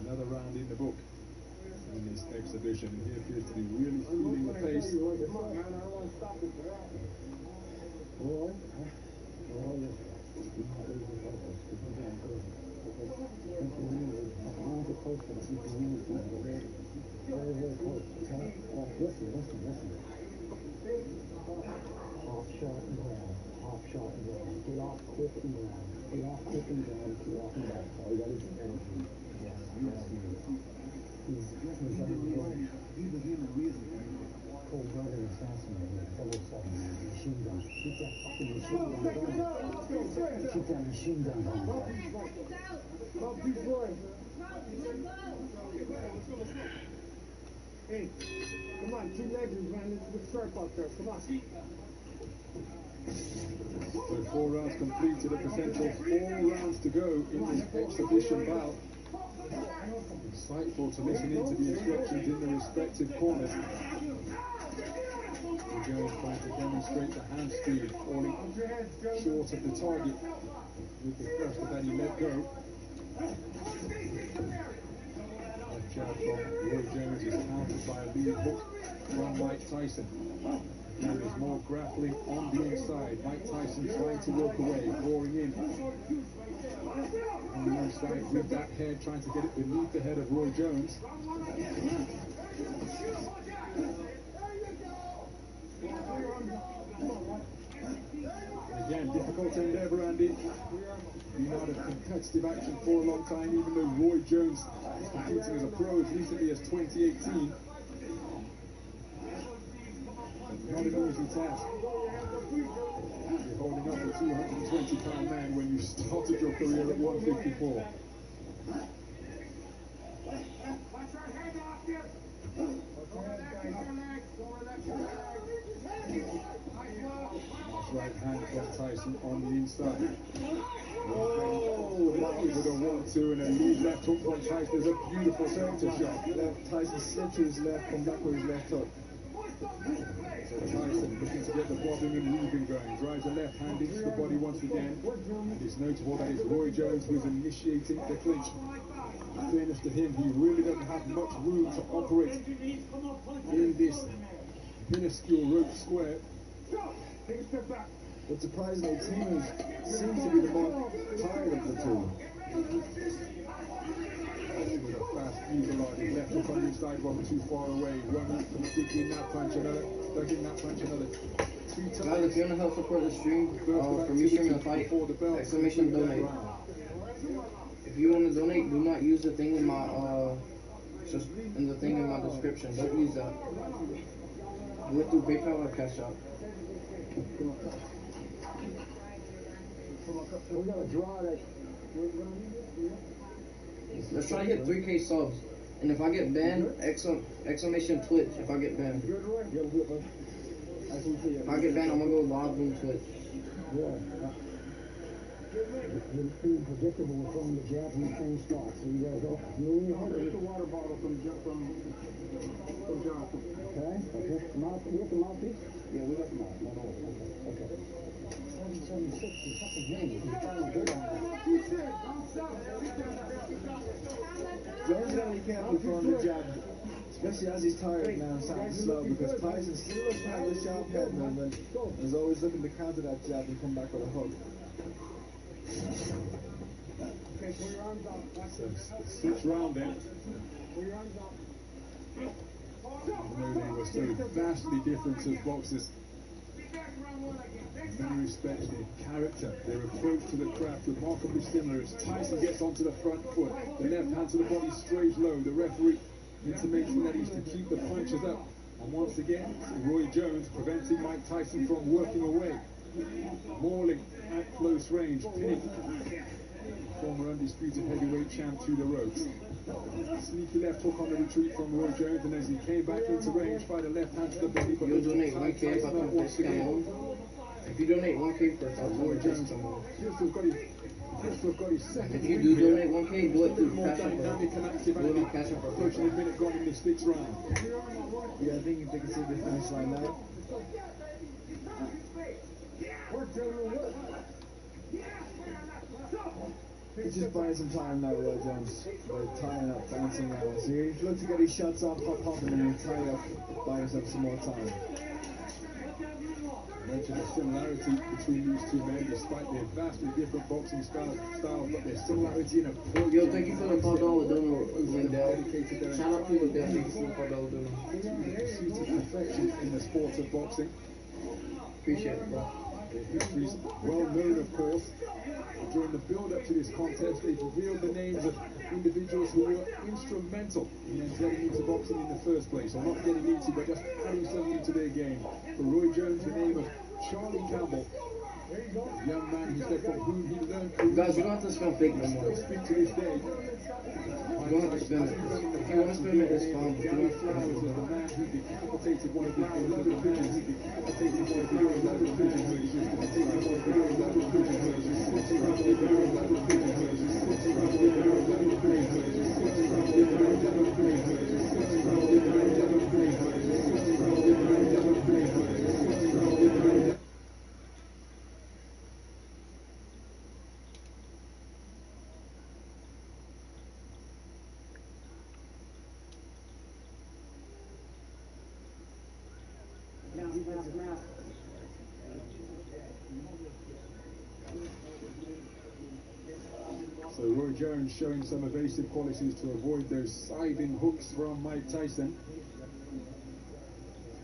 Another round in the book in this exhibition. And he appears to be really feeling the pace. Half shot and down, half shot and down. Get off quick and down. Get off quick and down, get off and down. All you got is energy. Yes, He's cold-blooded assassin, double second. keep that machine gun going. Hey, come on, 2 legends, man. Let's sharp out there. Come on. So 4 rounds completed, a potential 4 rounds to go in this exhibition bout. Insightful to listen into the instructions in the respective corners. Jones trying to demonstrate the hand speed, falling short of the target with the thrust that he let go. Left jab from Roy Jones is countered by a lead hook from Mike Tyson. There is more grappling on the inside. Mike Tyson trying to walk away, roaring in. On the inside with that head, trying to get it beneath the head of Roy Jones. Again, difficult endeavour, Andy. Been out of competitive action for a long time, even though Roy Jones is competing as a pro as recently as 2018. Not an easy task. You're holding up a 220-pound man when you started your career at 154. Right hand from Tyson on the inside. Oh, that was a 1-2 and a lead left hook from Tyson. There's a beautiful center shot. Tyson slipped to his left, come back with his left hook. So Tyson looking to get the bobbing and weaving going. Drives the left hand into the body once again. And it's notable that it's Roy Jones who's initiating the clinch. In fairness to him, he really doesn't have much room to operate in this minuscule rope square. But surprisingly, Timu seems to be the more tired of the two. With a fast eagle on his left hook on the inside, wasn't too far away. One up from sticking that punch, another, ducking that punch, another. 2 times. Guys, if you want to help support the stream, for me streaming the fight, exclamation donate. If you want to donate, do not use the thing in my just in the thing in my description. Don't use that. Do it through PayPal or Cash App. We got to draw that. Let's try to get 3K subs. And if I get banned, exclamation Twitch if I get banned. If I get banned, I'm going to go live on Twitch. You're being predictable with throwing the jabs in the same spot. So you got to go. Get the water bottle from Jonathan. Okay? Okay. Mouth, we have the mouthpiece? Yeah, we got the mouth. Okay. 76 is fucking handy. He's trying good on that. Jones got to be careful throwing the jab, especially as he's tired now and sounding slow, because Tyson still doesn't have the sharp head movement and is always looking to counter that jab and come back with a hook. Okay, pull your arms out. So, 6th round then. Pull your arms out. Even though they were so vastly different as boxers, in many respects, their character, their approach to the craft, remarkably similar. As Tyson gets onto the front foot, the left hand to the body strays low. The referee intimating that he's to keep the punches up. And once again, Roy Jones preventing Mike Tyson from working away. Mauling at close range, pinning former undisputed heavyweight champ to the ropes. Sneaky left hook on the retreat from Roy Jones, and as he came back into range, fired a left hand to the belly. But you'll donate 1K if I can once again. If you donate 1K first, I'll Roy Jones just have got his second. If you do donate 1K, do it through more Cash App. dynamic and active. Do it on Cash App. Approaching the minute gone in this 6th round. Yeah, I think if they can see the finish line now. He's just buying some time now, Roy Jones. By tying up, bouncing around. So he looks to get his shots off, pop, and then he'll tie up, buy himself some more time. I mentioned the similarity between these two men, despite their vastly different boxing styles, but their similarity in approach. Yo, thank you for the $4 donor, Lindell. Shout out to Lindell. Thank you for the $4 donor. Pursuit of perfection in the sport of boxing. Appreciate it, bro. Their history's well known, of course. During the build-up to this contest, they've revealed the names of individuals who were instrumental in them getting into boxing in the first place, or not getting into, but just adding something to their game. For Roy Jones, the name of Charlie Campbell, Young man who said from whom he learned to Guys, you don't have to spell fake no more. speak to this day. You don't have to spell it. If you want to spell it, it's fine. But you don't have to spell Flowers was it. the man who decapitated one of the beloved pigeons. He decapitated one of the beloved pigeons. He decapitated one of the beloved pigeons. So Roy Jones showing some evasive qualities to avoid those siding hooks from Mike Tyson.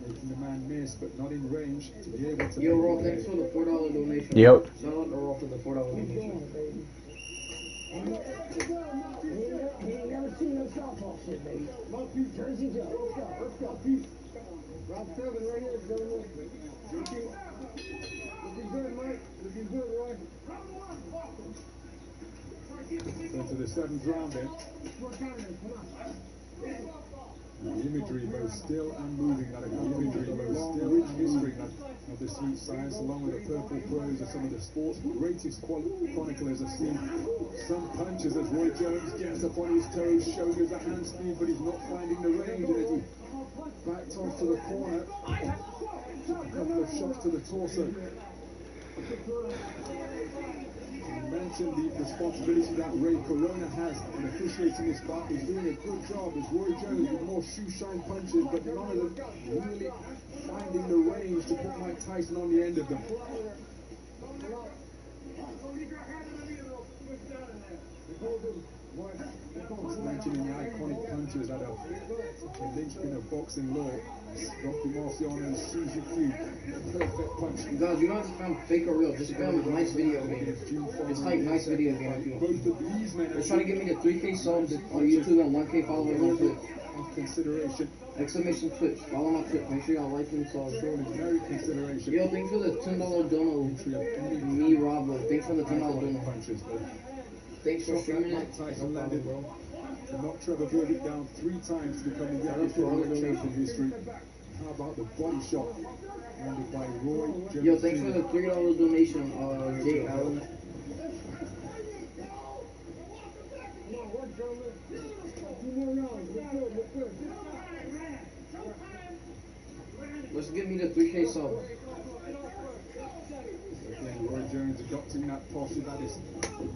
Making the man miss, but not in range to be able to... Yo, Raw, thanks for the $4 donation. Yep. Shout out to Raw for the $4 donation. You ain't never seen no softball shit, baby. Jersey Joe. Let's go. Rob 7 right here, gentlemen. Looking good, Mike. Looking good, Roy. So to the seventh round then. The imagery both still and moving, that imagery both still and moving of the sweet science, along with the purple prose of some of the sport's greatest chroniclers have seen some punches as Roy Jones gets upon his toes, shows us a hand speed, but he's not finding the range, and as he backed off to the corner, a couple of shots to the torso. You mentioned the responsibility that Ray Corona has in officiating this bout. He's doing a good job as Roy Jones with more shoe shine punches, but none of them really finding the range to put Mike Tyson on the end of them. Mentioning the iconic punches that are the linchpin of boxing law. Rocky Marciano's Suzuki, perfect punch. Guys, you don't have to spell fake or real, just spell nice video game. It's like nice video game if you want. They're trying to get me to 3K subs on YouTube and 1K followers on Twitch. Consideration. Exclamation Twitch. Follow my Twitch. Make sure y'all like and sub. Very consideration. Yo, thanks for the $10 dono. Me, Rob. Thanks for the $10 dono. Thanks for streaming it. Tyson landed to knock Trevor Burdick down 3 times to become the youngest heavyweight champion in history. How about the body shot landed by Roy Jones? Yo, thanks for the $3 donation, Jay Allen. Let's get me the 3K subs. Roy Jones adopting that posture that is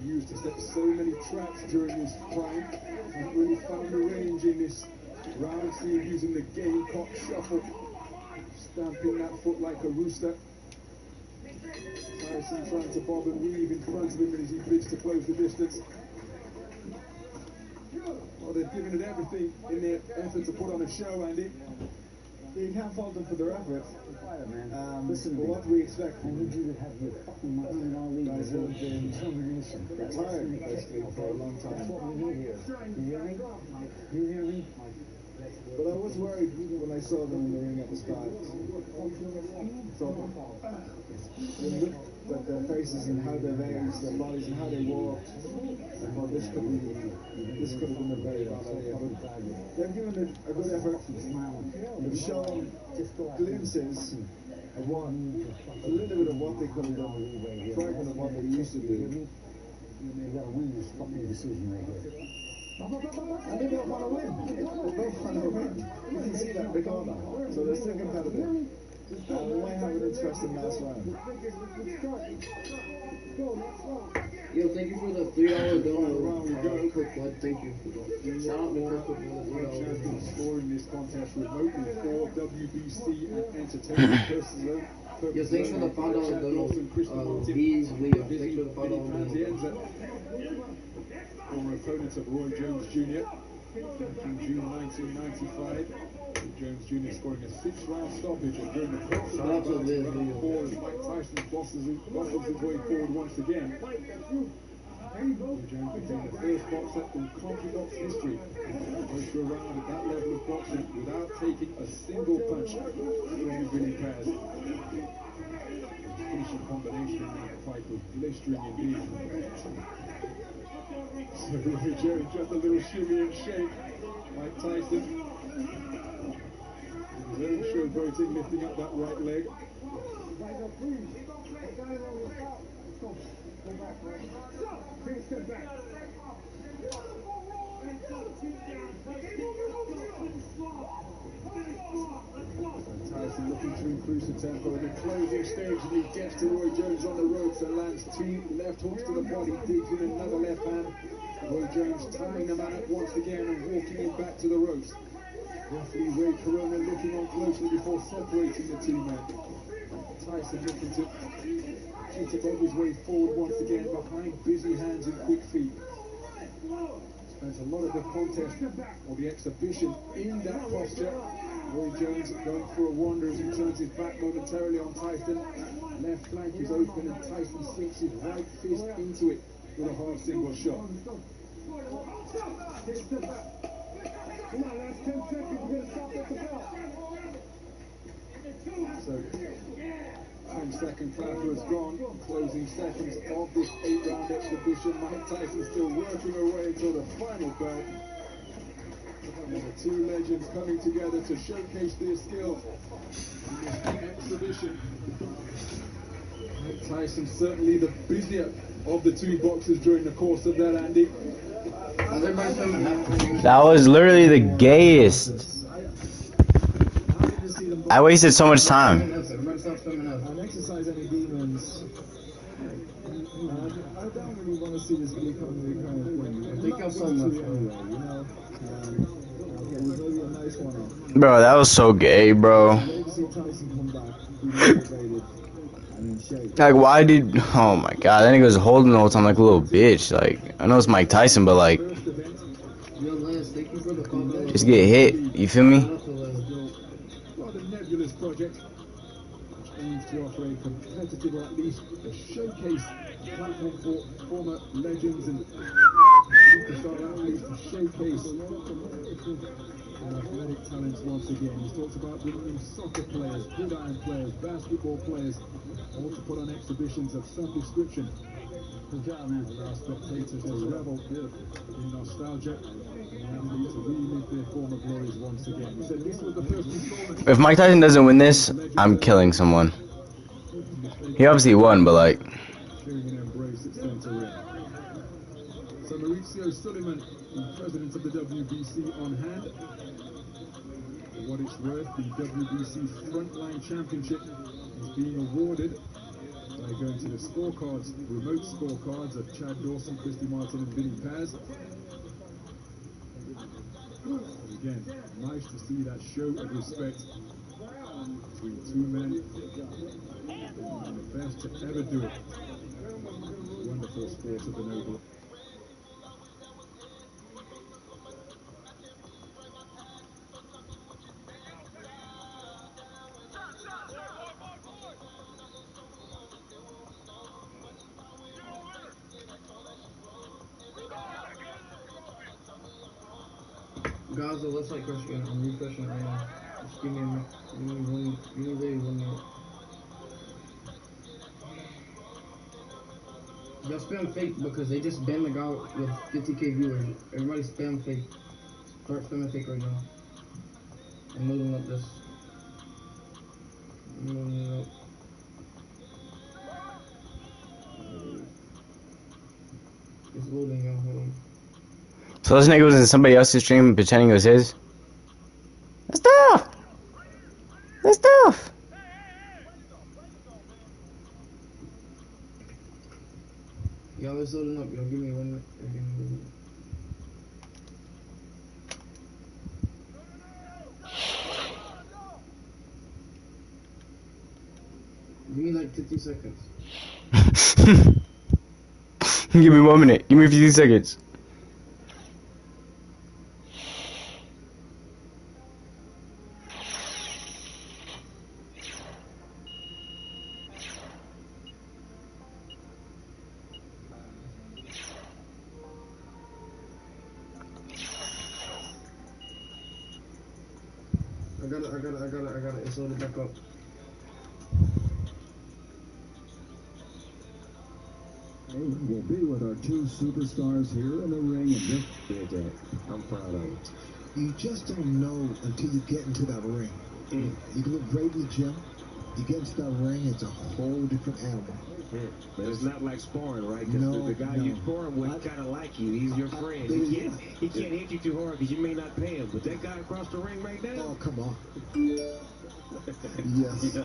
used to set so many traps during his prime. Hasn't really found the range in this round. See him using the gamecock shuffle, stamping that foot like a rooster. Tyson trying to bob and weave in front of him as he bids to close the distance. Well, they've given it everything in their effort to put on a show, Andy. You can't fault them for their efforts. Listen, but what do we expect? I need you to have your fucking money and all these Guys have been determination. retired, basically, for a long time. That's what we need here. You hear me? You hear me? But I was worried when I saw them in the ring at the start. So, when you looked at their faces and how they raised their bodies and how they walked, I thought this could have been a very bad idea. But they've given it a good effort. They've shown glimpses of what, a little bit of what they could have done, a fragment of what they used to do. You gotta win this fucking decision right here. And they don't want to win. They don't want to win. You can see that big on them. So they're still competitive. And we might have an interesting last round. Yo, thank you for the $3 dono. Quick blood, thank you. Shout out to Kirk for the $3 dono. Scoring this contest remotely for WBC and entertainment purposes. Yo, thanks for the $5 dono. Bees Leo, thanks for the $5 dono. Former opponents of Roy Jones Jr. in June 1995. Jones Jr. scoring a 6-round stoppage, and during the first round, Mike Tyson bosses his way forward once again. Roy Jones became the first boxer in CompuBox history to go through a round at that level of boxing without taking a single punch from Billy Paz. The finishing combination in that fight was blistering indeed. So Roy Jones just a little shimmy and shake. Mike Tyson, with his own showboating, lifting up that right leg. Tyson looking to increase the tempo in the closing stage, and he gets to Roy Jones on the ropes and lands 2 left hooks to the body, digs in another left hand. Roy Jones tying the man up once again and walking him back to the ropes. Referee Ray Corona looking on closely before separating the two men. Tyson looking to jitterbug his way forward once again behind busy hands and quick feet. Spent a lot of the contest or the exhibition in that posture. Roy Jones going for a wander as he turns his back momentarily on Tyson. Left flank is open and Tyson sinks his right fist into it with a hard single shot. Come on, last 10 seconds, we're going to stop at the bell. So, 10-second clapper has gone. Closing seconds of this 8-round exhibition. Mike Tyson still working away until the final bell. And the two legends coming together to showcase their skills in this exhibition. Mike Tyson certainly the busier of the two boxers during the course of that, Andy. That was literally the gayest. I wasted so much time. An exercise any demons. I don't really want to see this become the kind of thing. I think I'm so much anyway, you know. Maybe a nice one. Bro, that was so gay, bro. Like, why did... Oh, my God. That nigga was holding the whole time like a little bitch. Like, I know it's Mike Tyson, but, like... Just get hit. You feel me? Rather nebulous project, which aims to offer a competitive or at least a showcase platform for former legends and superstar athletes to showcase their athletic talents once again. He's talked about bringing in soccer players, gridiron players, basketball players, all to put on exhibitions of some description. The gallery allows spectators to revel in nostalgia and athletes to relive their former glories once again. He said this was the first installment. If Mike Tyson doesn't win this, I'm killing someone. He obviously won, but, like... Showing an embrace at centre ring. So Maurizio Suleiman, the president of the WBC, on hand. For what it's worth, the WBC Frontline Championship is being awarded by going to the scorecards, remote scorecards of Chad Dawson, Christy Martin and Vinny Paz. Again, nice to see that show of respect between two men and the best to ever do it. Wonderful sport of the noble. Gaza, let's like crush again. I'm refreshing right now. Just give me a minute. Give me literally 1 minute. Y'all spam fake because they just banned the guy with 50k viewers. Everybody spam fake. Start spamming fake right now. I'm moving up this. I'm moving it up. It's loading, y'all. Hold on. So this nigga was in somebody else's stream pretending it was his? That's tough! That's tough! Y'all, it's loading up. Y'all give me 1 minute. Give me like 50 seconds. Give me 1 minute. Give me 50 seconds. gotta insert it back up. We'll be with our two superstars here in the ring and just did that. I'm proud of it. You just don't know until you get into that ring. You can look great in the gym. You get into that ring, it's a whole different animal. But it's not like sparring, right? No, the guy you sparring with kind of like you. He's your friend. He can't hit you too hard because you may not pay him. But that guy across the ring right now. Oh, come on. Yes. Yeah.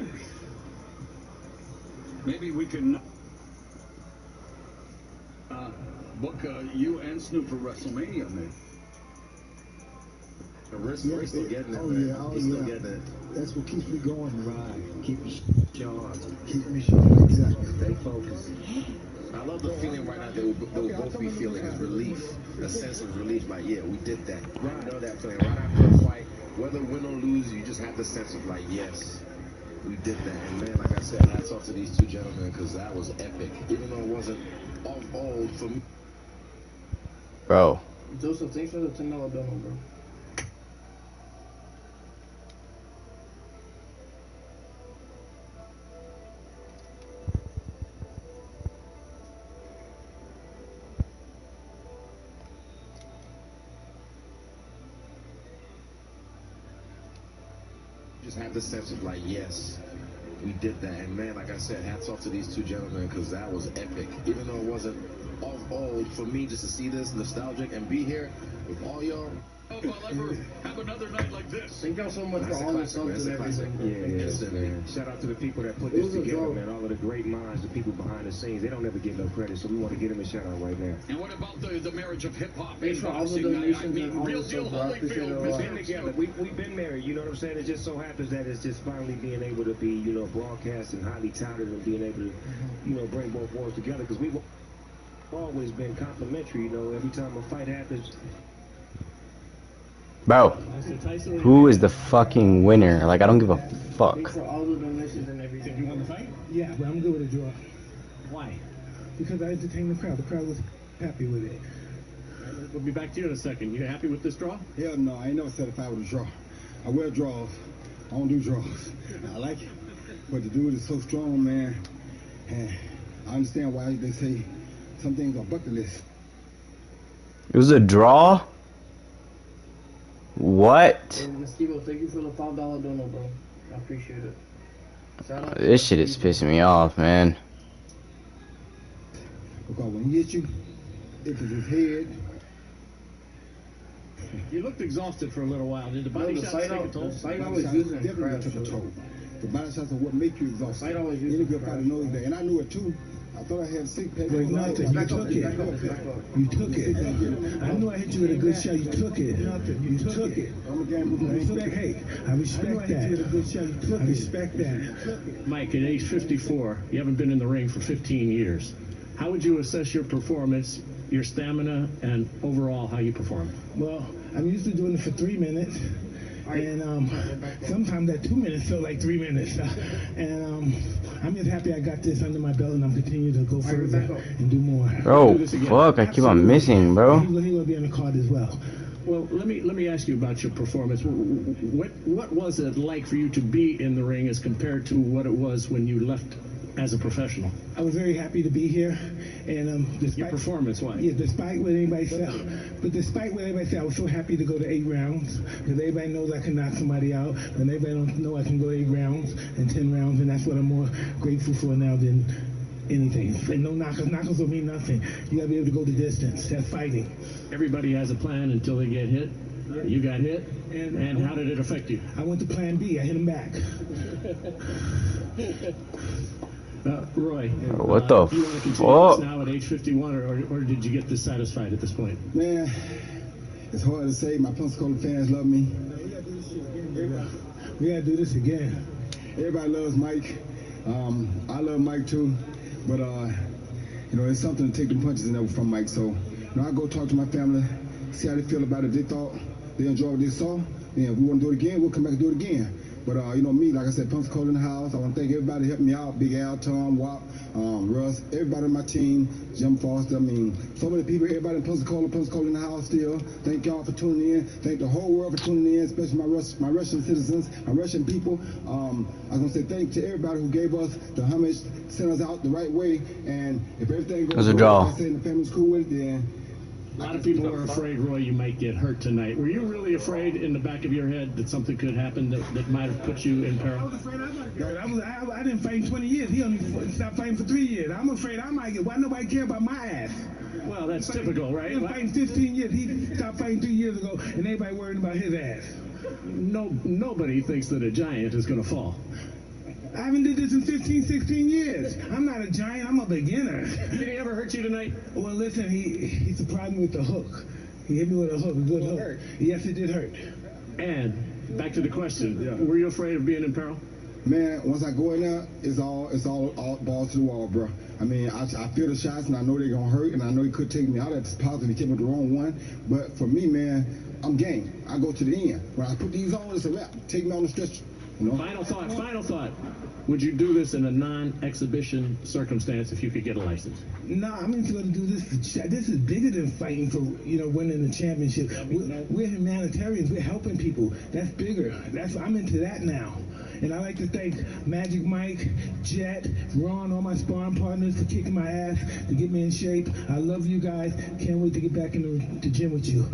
Maybe we can book you and Snoop for WrestleMania, man. We're still getting it, oh, man. yeah, oh, He's still yeah. getting it. That's what keeps me going, man. Right. Keep me sharp. Keep me sharp, exactly. Stay focused. I love the feeling right now they will both be feeling is relief, a sense of relief, like, yeah, we did that. Right. You know that feeling right after a fight, whether win or lose, you just have the sense of like, yes, we did that. And man, like I said, hats off to these two gentlemen because that was epic. Even though it wasn't all for me. Bro. Joseph, thanks for the $10 donut, bro. Just have the sense of like, yes, we did that. And man, like I said, hats off to these two gentlemen because that was epic. Even though it wasn't all for me just to see this nostalgic and be here with all y'all. Hope I'll ever have another night like this. Thank y'all so much for all the subs and everything. Yeah. Shout out to the people that put this together, man. All of the great minds, the people behind the scenes. They don't ever get no credit, so we want to give them a shout out right now. And what about the marriage of hip hop? Thanks for all the donations and all real the deal subs, bro. I appreciate it a Holyfield. lot. We've been together. We've been married. You know what I'm saying? It just so happens that it's just finally being able to be, broadcast and highly touted and being able to, bring both worlds together because we've always been complimentary. Every time a fight happens. Bro, who is the fucking winner? Like, I don't give a fuck. Thanks for all the donations and everything. You want to fight? Yeah, but I'm good with a draw. Why? Because I entertained the crowd. The crowd was happy with it. We'll be back to you in a second. You happy with this draw? Hell no, I ain't never satisfied with a draw. I wear draws. I don't do draws. I like it. But the dude is so strong, man. And I understand why they say some things are bucket list. It was a draw? What? And Mosquito, thank you for the $5 donut, bro. I appreciate it. Shout out This shit is pissing me off, man. Because when he hits you, it was his head. You looked exhausted for a little while. Did the body shots take a toll? The fight always using Definitely took a toll. The body shots are what make you exhausted. Fight always using Any good fighter knows that. And I knew it too. I thought I had a sick pack. There's nothing. You took it. You took it. I knew I hit you with a good shot. You took it. You took it. I'm a gambler. Hey, I respect that. I respect that. Mike, at age 54, you haven't been in the ring for 15 years. How would you assess your performance, your stamina, and overall how you perform? Well, I'm used to doing it for 3 minutes. And sometimes that 2 minutes felt like 3 minutes. And I'm just happy I got this under my belt and I'm continuing to go further and do more. Bro, fuck, I keep on missing, bro. He's going to be on the card as well. Well, let me ask you about your performance. What was it like for you to be in the ring as compared to what it was when you left as a professional? I was very happy to be here, and despite your performance, why? Yeah, despite what anybody said, I was so happy to go to 8 rounds because everybody knows I can knock somebody out, and everybody don't know I can go 8 rounds and 10 rounds, and that's what I'm more grateful for now than anything. And no knockers. Knockers don't mean nothing. You gotta be able to go the distance. That's fighting. Everybody has a plan until they get hit. You got hit, and how did it affect you? I went to plan B. I hit him back. Roy, what the you want to continue this now at age 51, or did you get dissatisfied at this point? Man, it's hard to say. My Pensacola fans love me. We gotta do this again. Everybody loves Mike. I love Mike too, but it's something to take the punches and from Mike. So, I go talk to my family, see how they feel about it. If they thought they enjoyed what they saw, then if we want to do it again, we'll come back and do it again. But you know me, like I said, Pensacola in the house. I want to thank everybody who helped me out. Big Al, Tom, Wop, Russ, everybody on my team, Jim Foster. I mean, so many people, everybody in Pensacola in the house still. Thank y'all for tuning in. Thank the whole world for tuning in, especially my Russian citizens, my Russian people. I was going to say thank to everybody who gave us the homage, sent us out the right way. And if everything goes well, like I said, and the family's cool with it, then... A lot of people were afraid, Roy, you might get hurt tonight. Were you really afraid in the back of your head that something could happen that might have put you in peril? I was afraid I might get hurt. I didn't fight in 20 years. He only stopped fighting for 3 years. I'm afraid I might get. Why nobody care about my ass? Well, that's typical, right? He been fighting 15 years. He stopped fighting 3 years ago, and everybody worried about his ass. Nobody thinks that a giant is going to fall. I haven't did this in 15, 16 years. I'm not a giant. I'm a beginner. Did he ever hurt you tonight? Well, listen, he surprised me with the hook. He hit me with a hook, a good hook. Hurt. Yes, it did hurt. And back to the question, were you afraid of being in peril? Man, once I go in there, it's all balls to the wall, bro. I mean, I feel the shots, and I know they're going to hurt, and I know he could take me out at this positive. He came with the wrong one. But for me, man, I'm game. I go to the end. When I put these on, it's a wrap. Take me on the stretcher. You know? Final thought. Would you do this in a non-exhibition circumstance if you could get a license? No, I'm just going to do this. This is bigger than fighting for, winning the championship. We're humanitarians. We're helping people. That's bigger. I'm into that now. And I'd like to thank Magic Mike, Jet, Ron, all my sparring partners for kicking my ass, to get me in shape. I love you guys. Can't wait to get back in the gym with you.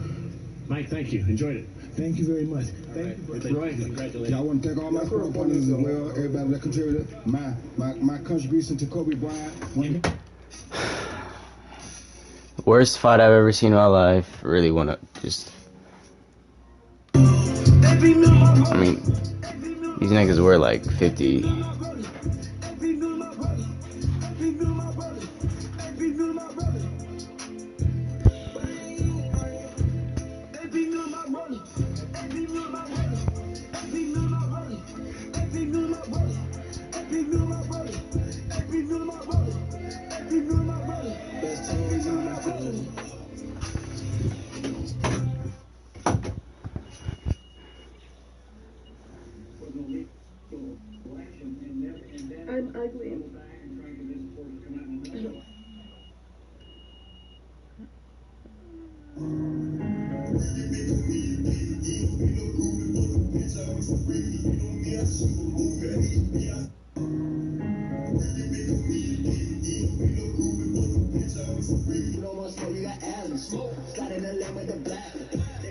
Mike, thank you. Enjoyed it. Thank you very much. Thank you. Roy, congratulations. Yeah, I want to thank all my sparring partners as well, everybody that contributed. My contribution to Kobe Bryant. Worst fight I've ever seen in my life. Really want to just... I mean, these niggas were like 50. I'm ugly. You know most you got asthma. Slide in the lane with the black.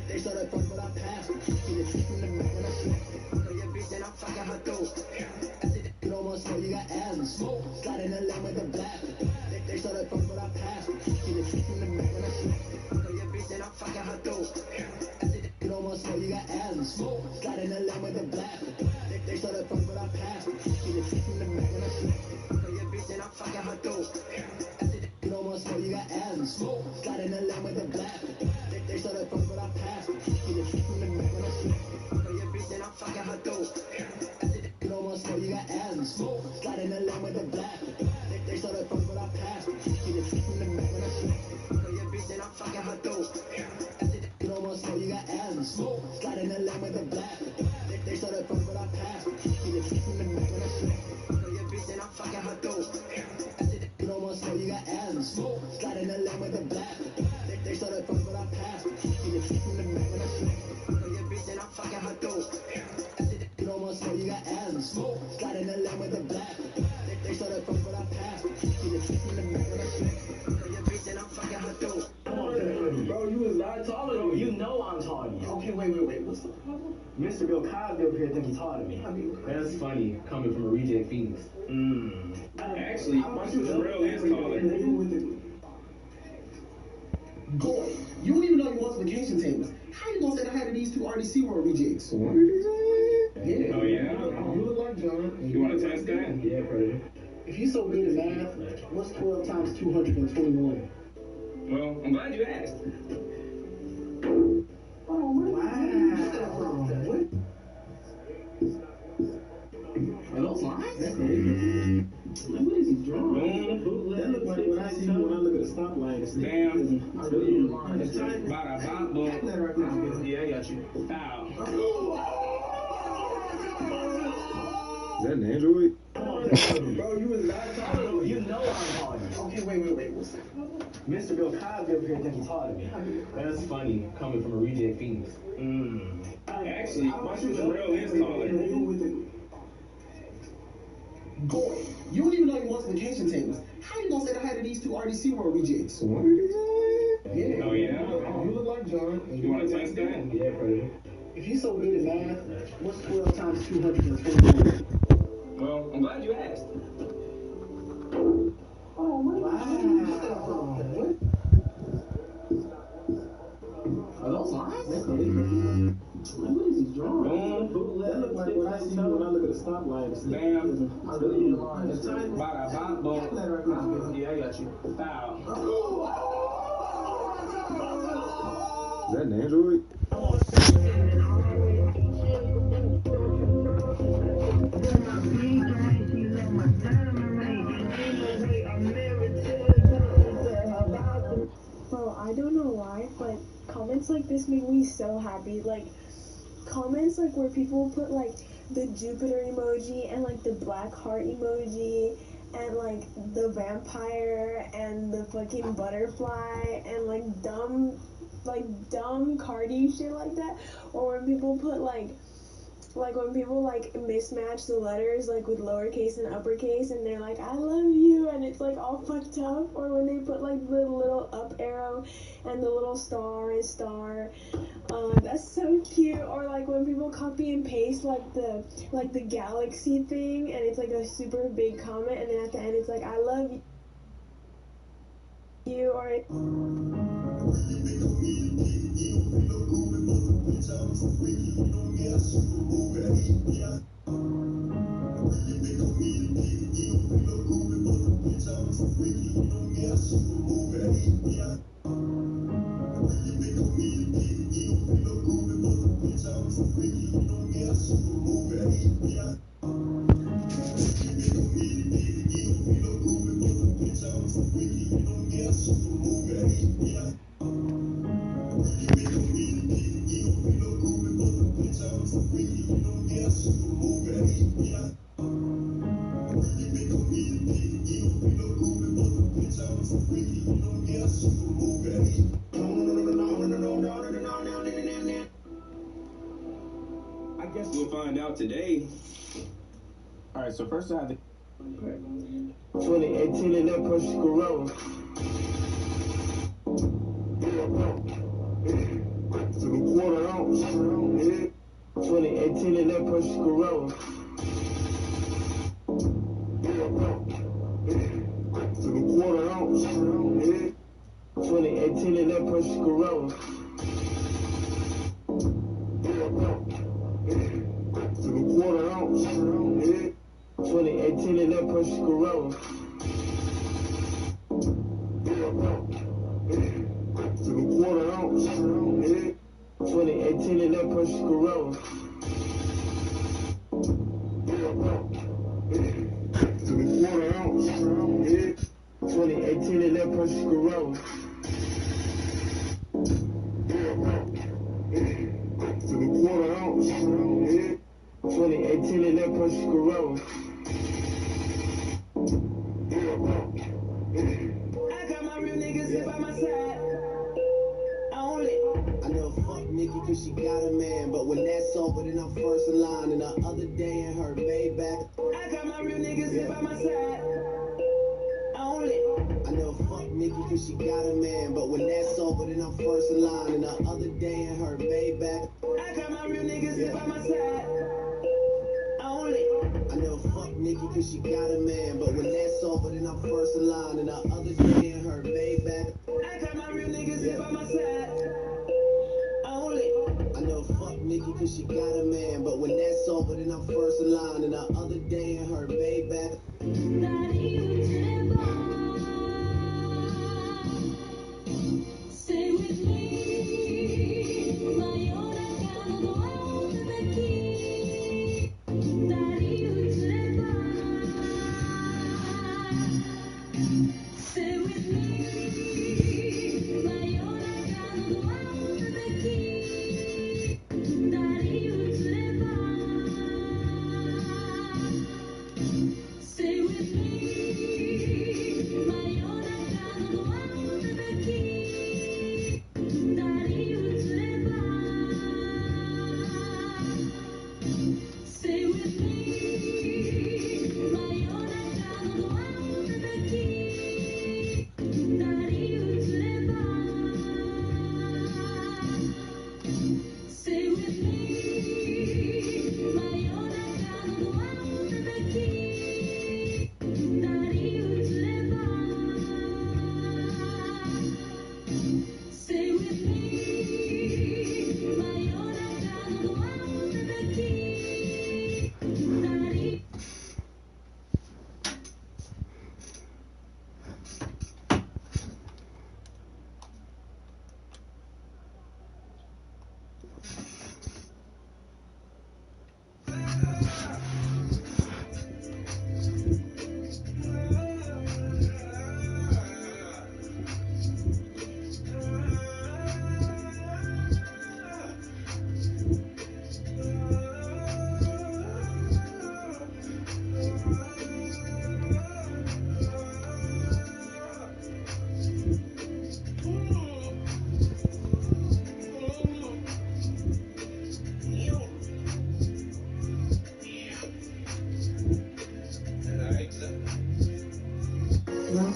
They saw the front, but I passed. Keep it in the middle when I shoot. Know your bitch, then I'm fucking her throat. You know most you got asthma. Slide in the lane with the black. They saw the front, but I passed. Keep it in the middle when I shoot. Know your bitch, then I'm fucking her throat. You know most you got asthma. Slide in the lane with the black. They saw the front, but I passed. Keep it in the middle when I shoot. Know your bitch, then I'm fucking her throat. You know most you got asthma. Slide in the lane with the black. They saw the front, but I passed. Keep it in the middle when I shoot. Know your bitch, then I'm fucking her throat. You know most you got asthma. Slide in the lane with the black. They saw the front, but I passed. Keep it in the middle when I shoot. Know your bitch, then I'm fucking her throat. You know most you got asthma. Slide in the lane with the black. They saw the front, but I passed. Keep it in the middle when I shoot. Know your bitch, then I'm fucking her throat. You know most you got asthma. Slide in the lane with the black. They saw the front, but I passed. Keep it in the middle when I shoot. Know your bitch, then I'm fucking her throat. You know most you got asthma. Slide in the lane with the black. They saw the front, but I passed. Keep it in the middle when I shoot. Know your bitch, then I'm fucking her throat. Bro, you was not taller than me. You know I'm taller than you. Okay, wait. What's the problem? Mr. Bill Cosby over here think he's taller than me. That's funny, coming from a reject Phoenix. Actually, my sister real is taller. Boy, you don't even know your multiplication tables. How you gonna say the height of these two RDC World rejects? Yeah. Oh, yeah? You look like John. You want to test that? Yeah, Predator. If you so good at math, what's 12 times 221? Well, I'm glad you asked. Oh, wow. Are those lines? What is he drawing? That looks like what I see when I look at a stoplight. Damn. Yeah, I got you. Ow. that an Android? Bro, you was not talking. You know I'm talking. Okay, wait. What's that? Mr. Bill Cosby up here think he's taller than me. That's funny, coming from a reject Phoenix. Actually, my sister real is taller. Boy, you don't even know your multiplication tables. How you gonna say the height of these two RDC World rejects? Yeah. Oh, yeah? You look like John. You want to test that? Yeah, Predator. If you so good at math, what's 12 times 221? Well, I'm glad you asked. Oh, wow. Are those lines? What is he drawing? That look like what I see when I look at a stoplight. Damn. I really need a line. Yeah, I got you. Foul. Is that an Android? Bro, I don't know why, but comments like this make me so happy. Like, comments like where people put like the Jupiter emoji and like the black heart emoji and like the vampire and the fucking butterfly and like dumb Cardi shit like that. Or when people put like when people like mismatch the letters like with lowercase and uppercase and they're like I love you and it's like all fucked up, or when they put like the little up arrow and the little star is star, that's so cute. Or like when people copy and paste like the galaxy thing and it's like a super big comment and then at the end it's like I love you, or I guess we'll find out today. Alright, so first I have the 2018 in that push Corona. To the quarter ounce. 2018 in that push Corona. To the quarter ounce. 2018 in that push Corona. To the quarter ounce. 2018 in that push Corona. To the quarter ounce. 2018 in that push Corona. To the quarter ounce. 2018 in that push Corona. To the quarter ounce. 2018 in that push Corona. I got my real niggas here by my side. I never fucked Nikki cause she got a man, but when that's over then I'm first in line. And the other day in her Maybach, I got my real niggas here by my side. I never fucked Nikki cause she got a man, but when that's over then I'm first in line. And the other day in her Maybach, I got my real niggas here by my side. I never fucked Nikki cause she got a man, but when that's over then I'm first in line. And the other day in her Maybach, I got my real niggas here by my side. I never fucked Nikki cause she got a man, but when that's over then I'm first in line. And the other day in her Maybach. Stay with me, my own Stay with me, my own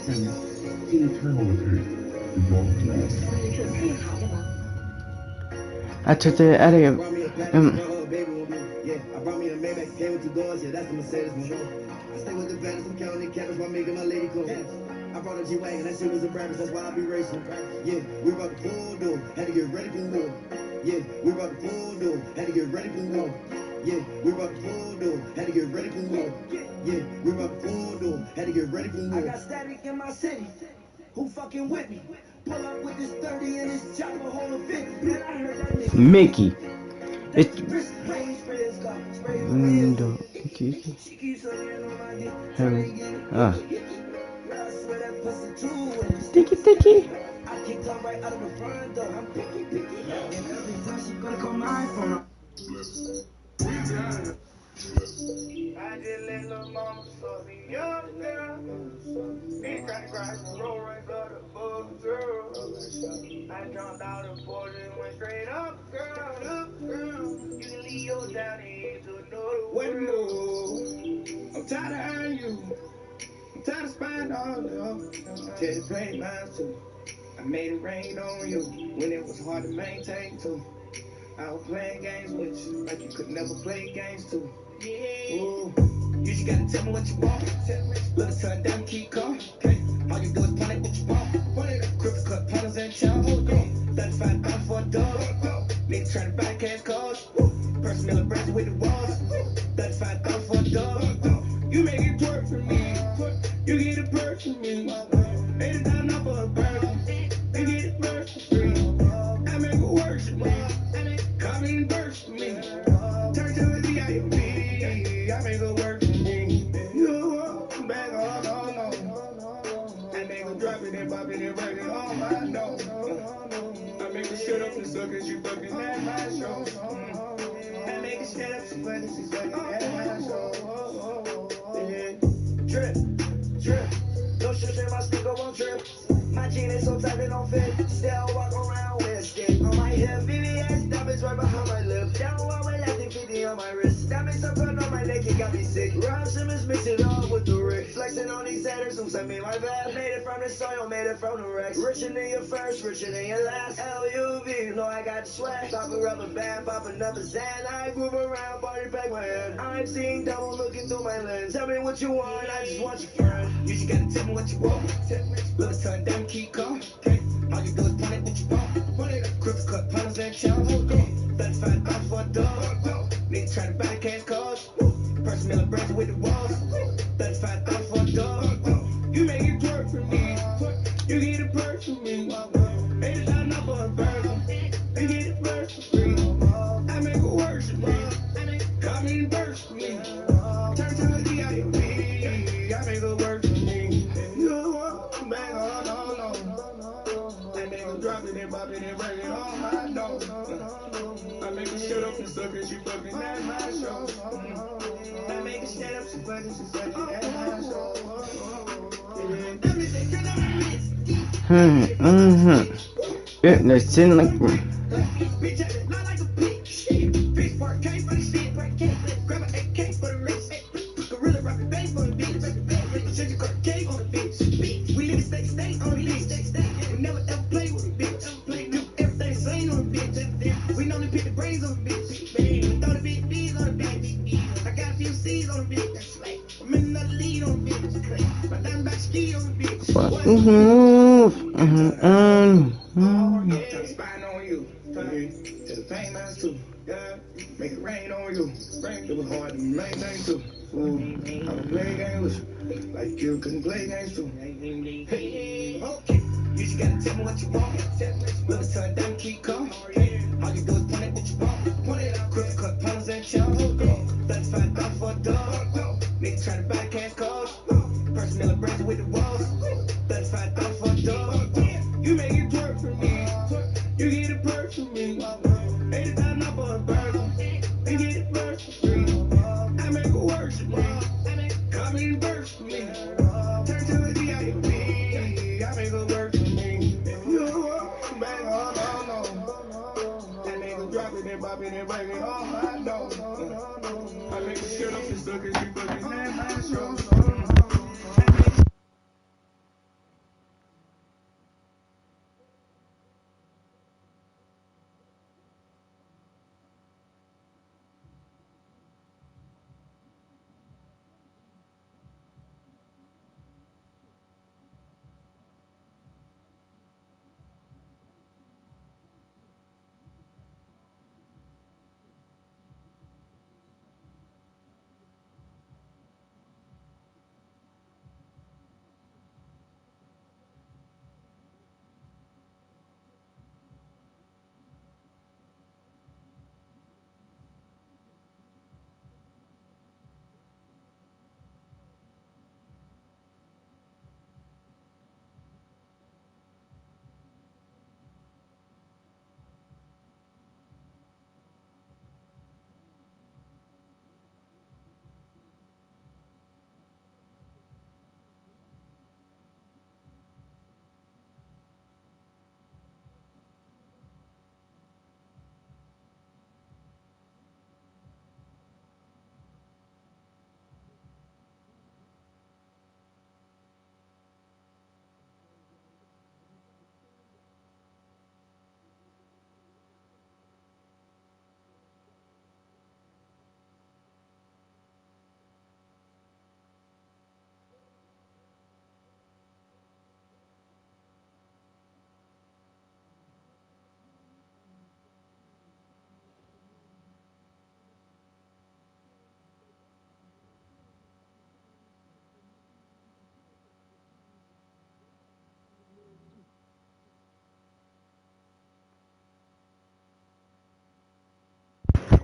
and eternity belong to us. I took the out of here. Yeah, I brought me a Maybach, came with 2 doors, yeah, that's the Mercedes one. I stay with the baddest, I'm counting cabbage while making my lady clothes. I brought a G-Wagon, that shit was a Brabus, that's why I be racing. Yeah, we brought the full door, had to get ready for war. Yeah, we brought the full door, had to get ready for war. Yeah, we brought the full door, had to get ready for war. Yeah, we brought the full door, had to get ready for war. I got static in my city, who fucking with me? Pull up with this 30 and this chopper, hold a 50. Man, I heard that nigga. Mickey. It's Sticky, sticky. I kicked her right out of the front door. I'm picky, picky. And every time she gonna call my phone. I just let little mama suck me up, girl. Bitch tryna crash the roll right for the bug, girl. I jumped out of Porsche and went straight up, girl. You can leave your down here to another world. I'm tired of hurting you. I'm tired of spying on you. Tell the play mine too. I made it rain on you when it was hard to maintain too. I was playing games with you like you could never play games too. Ooh, you just gotta tell me what you want. Let us turn down, keep calm. All you do is point at what you want. Crooked cut panels and chow. 35 for a dog. Niggas trying to buy cash cars. Person Miller branch with the walls. 35 for a dog. You make it twerk for me. You get a perk for me. $80 for a burger. You get it first for free. I make it work for me. Come in burst for me. Turn to a VIP. I make it work for me. You back on. I make it drop it and pop it and break it on my nose. I make it shut up and suck as you fucking at my show. I make it shut up and fucking she's fucking at my show. Drip, drip. No shit in my sneaker won't trip. My jeans is so tight they don't fit. Still walk around with stick on my hip. VVS diamonds right behind my lip. Down while we're laughing 50 on my wrist. Diamonds so good on my neck, it got me sick. Rob Simmons mix it up with the Rick. Flexing on these haters who sent me my bad. Made it from the soil, made it from the Rex. Richer than your first, richer than your last. LUV, you know I got the swag. Pop a rubber band, pop another Zan. I move around, party back my head. I'm seeing double looking through my lens. Tell me what you want, I just want your friend. You just gotta tell me what you want. Let us turn down, keep calm. All you do is point at what you want. Crooked cut panels and chow. 35 for a dog. Niggas trying to buy cash cars. Person Miller branch with the walls. 35 for a dog. You make it twerk for me. You get a perk for me. $80 for a burger. You get it first for free. I make it work for me. Come in burst for me. Turn to a VIP. I make it work for me. You back on. I make it drop it and pop it and break it on my nose. I make it shut up and suck as you fucking at my show. I make it shut up and fucking she's fucking at my show. They're sitting like. Make it rain on you. It was hard to maintain too. I would play games with you, like you couldn't play games too. Hey, okay. You just gotta tell me what you want. Let us turn down, keep calm. All you do is point at what you want. Crooked cut panels and chow. 35 for a dog. Niggas trying to buy cash cars. Person Miller branch with the walls. 35 for a dog. You make it twerk for me. You get a perk for me. $80 for a burger. You get it first for free. I make it work for me. Come in burst for me. Turn to a VIP. I make it work for me. You back on. I make it drop it and pop it and break it on my nose. I make it shut up and suck as you fucking at my show.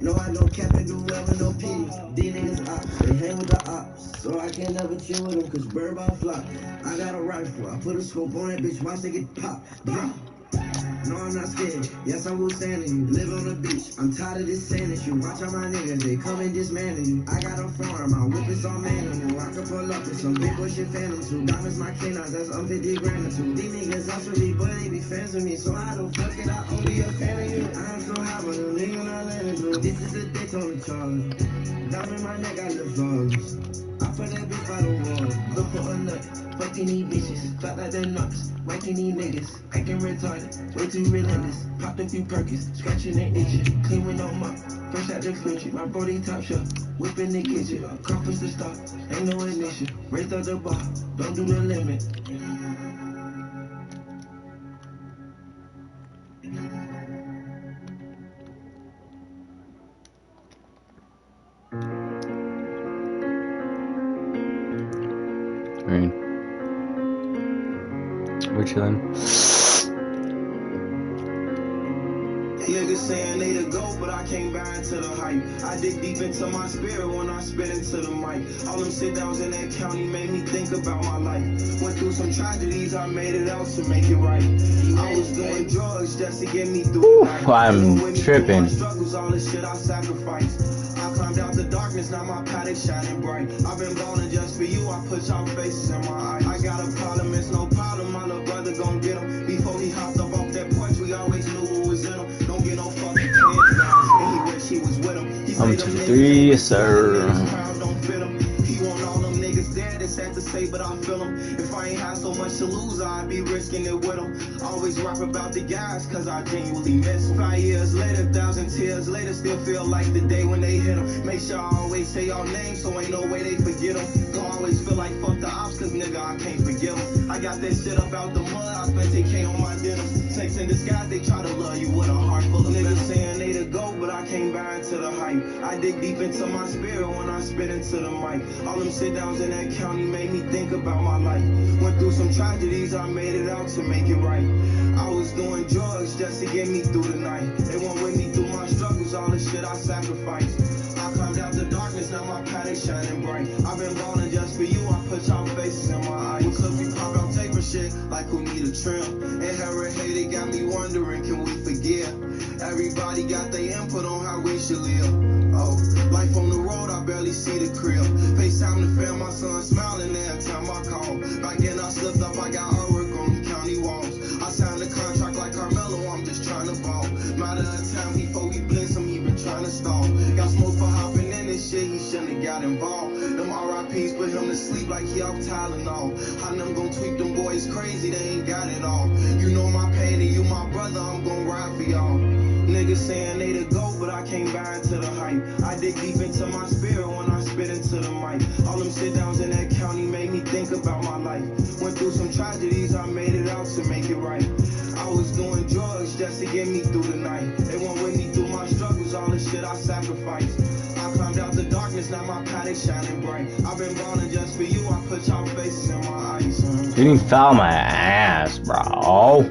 No, I don't cap and do well with no pity. These niggas ops, they hang with the ops. So I can't never chill with them, cause bird by flock. I got a rifle, I put a scope on that bitch, watch they get pop. Drop. No, I'm not scared. Yes, I will stand in you. Live on the beach. I'm tired of this sand issue. Watch all my niggas, they come and dismantle you. I got a farm, my whip is all manual. I can pull up with some big boy shit phantom too. Diamonds my canines, that's 50 grand or two. These niggas also be, but they be fans of me. So I don't fuck it, I only a fan of you. I am so high, but the nigga not landing blue. This is a Daytona Charlie. Diamond my neck, I live flawless. I put that bitch by the wall. Look for a nut. Fucking these bitches. Flat like they're nuts. Whacking these niggas. Acting retarded. Way too relentless. Popped a few Perkins. Scratching and itching. Clean with no mop. Fresh out the fridge. My brody top shelf. Whip in the kitchen. Compass to stop. Ain't no ignition. Raised up the bar. Don't do the limit. We're chilling. Niggas saying they the GOAT, but I can't buy into the hype. I dig deep into my spirit when I spit into the mic. All them sit downs in that county made me think about my life. Went through some tragedies, I made it out to make it right. I was doing drugs just to get me through the night. I'm tripping. Struggles, all this shit I sacrificed. I climbed out the darkness, now my path is shining bright. I've been ballin' just for you, I put y'all faces in my eyes. I got a problem, it's no problem, my little brother gon' get him. Before he hopped up off that porch, we always knew what was in him. Don't get no fucking chance now. And he wish he was with him. He I'm 2-3, yes sir. don't fit him. He want all them niggas dead, it's sad to say, but I feel him. If I ain't had so much to lose, I'd be risking it with him. Always rap about the guys, cause I genuinely miss. 5 years later, 1,000 tears later, still feel like the day when they hit him. Make sure I always say y'all names, so ain't no way they forget him. Don't always feel like fuck the ops, cause nigga, I can't forgive him. I got that shit up out the mud, I spent 10K on my denim. Snakes in disguise, they try to love you with a heart full of niggas saying they the GOAT, but I can't buy into the hype. I dig deep into my spirit when I spit into the mic. All them sit downs in that county made me think about my life. Went through some tragedies, I made it out to make it right. I was doing drugs just to get me through the night. They won't with me through my struggles, all the shit I sacrificed. I climbed out the darkness, now my path is shining bright. I've been ballin' just for you, I put y'all faces in my eyes. What's up, we pop out tape and shit, like who need a trim? And her hated got me wondering, can we forgive? Everybody got their input on how we should live. Oh, life on the road, I barely see the crib. FaceTime the fam, my son smiling every time I call. Back then I slipped up, I got artwork on the county walls. I signed a contract like Carmelo, I'm just trying to ball. Matter of time before we blitz him, he been trying to stall. Got smoke for hopping in this shit, he shouldn't have got involved. Them RIPs put him to sleep like he off Tylenol. How them gon' tweak them boys crazy, they ain't got it all. You know my pain and you my brother, I'm gon' ride for y'all. Niggas saying they the GOAT, but I can't buy into the hype. I dig deep into my spirit when I spit into the mic. All them sit downs in that county made me think about my life. Went through some tragedies, I made it out to make it right. I was doing drugs just to get me through the night. They won't with me through my struggles, all the shit I sacrificed. I climbed out the darkness, now my path is shining bright. I've been ballin' just for you, I put y'all faces in my eyes. Didn't foul my ass, bro.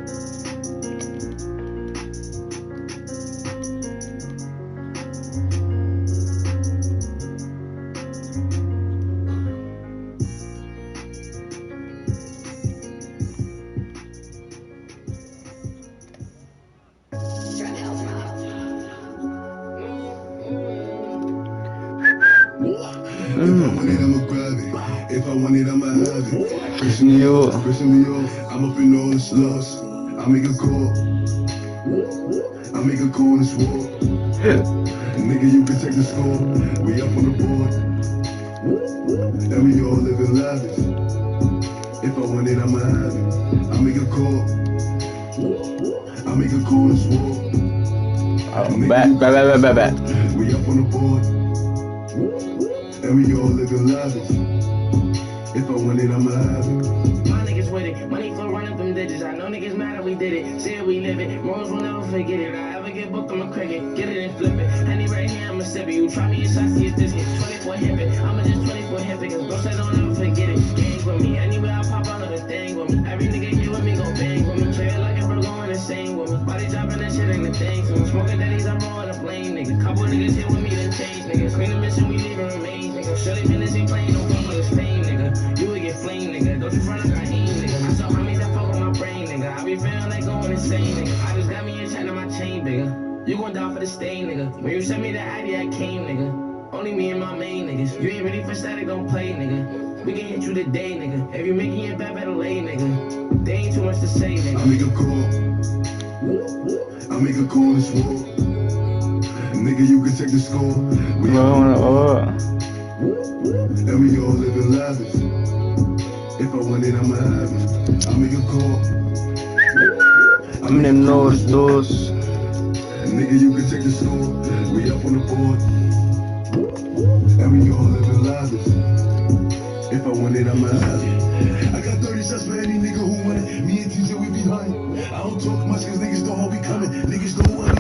If I want it, I'ma have it. Christian me off. I'm up in all the slugs. I make a call. I make a call and swore. Nigga, you can take the score. We up on the board. And we all living lavish. If I want it, I'ma have it. I make a call. I make a call and swore. Back. We up on the board. And we all living lavish. If I want it, I'ma have it. My niggas with it, money for running them digits. I know niggas mad that we did it. Say we live it, morals will never forget it. I ever get booked, I'ma cricket, get it and flip it. Henny right here, I'ma sip it. You try me, it's saucy, it's this. 24 hip it, I'ma just 24 hip it. Cause bro said don't ever forget it. Gang with me, anywhere I pop out of the thing with me. Every nigga here with me gon' bang with me. Trade like a bro going insane with me. Body dropping that shit ain't the thing. So I'm smoking daddies, I'm rolling the flame, nigga. Couple niggas here playing, don't come with a stain, nigga. You would get flame, nigga. Don't you front like I aim, nigga. So I made that fuck with my brain, nigga. I be feeling like going insane, nigga. I just got me a China, my chain bigger. You gon' die for the stain, nigga. When you sent me the ID, I came, nigga. Only me and my main niggas. You ain't ready for static, don't play, nigga. We can hit you today, nigga. If you making it bad, better lay, nigga. They ain't too much to say, nigga. I make a call. I make a call and swore. Nigga, you can take the score. We all and we all living lavish. If I want it, I'ma have it. I make a call. I'm in those. Nigga, you can take the score. We up on the board. And we all living lavish. If I want it, I'ma have it. I got 30 shots for any nigga who want it. Me and TJ, we be hunting. I don't talk much cause niggas don't all be coming. Niggas don't want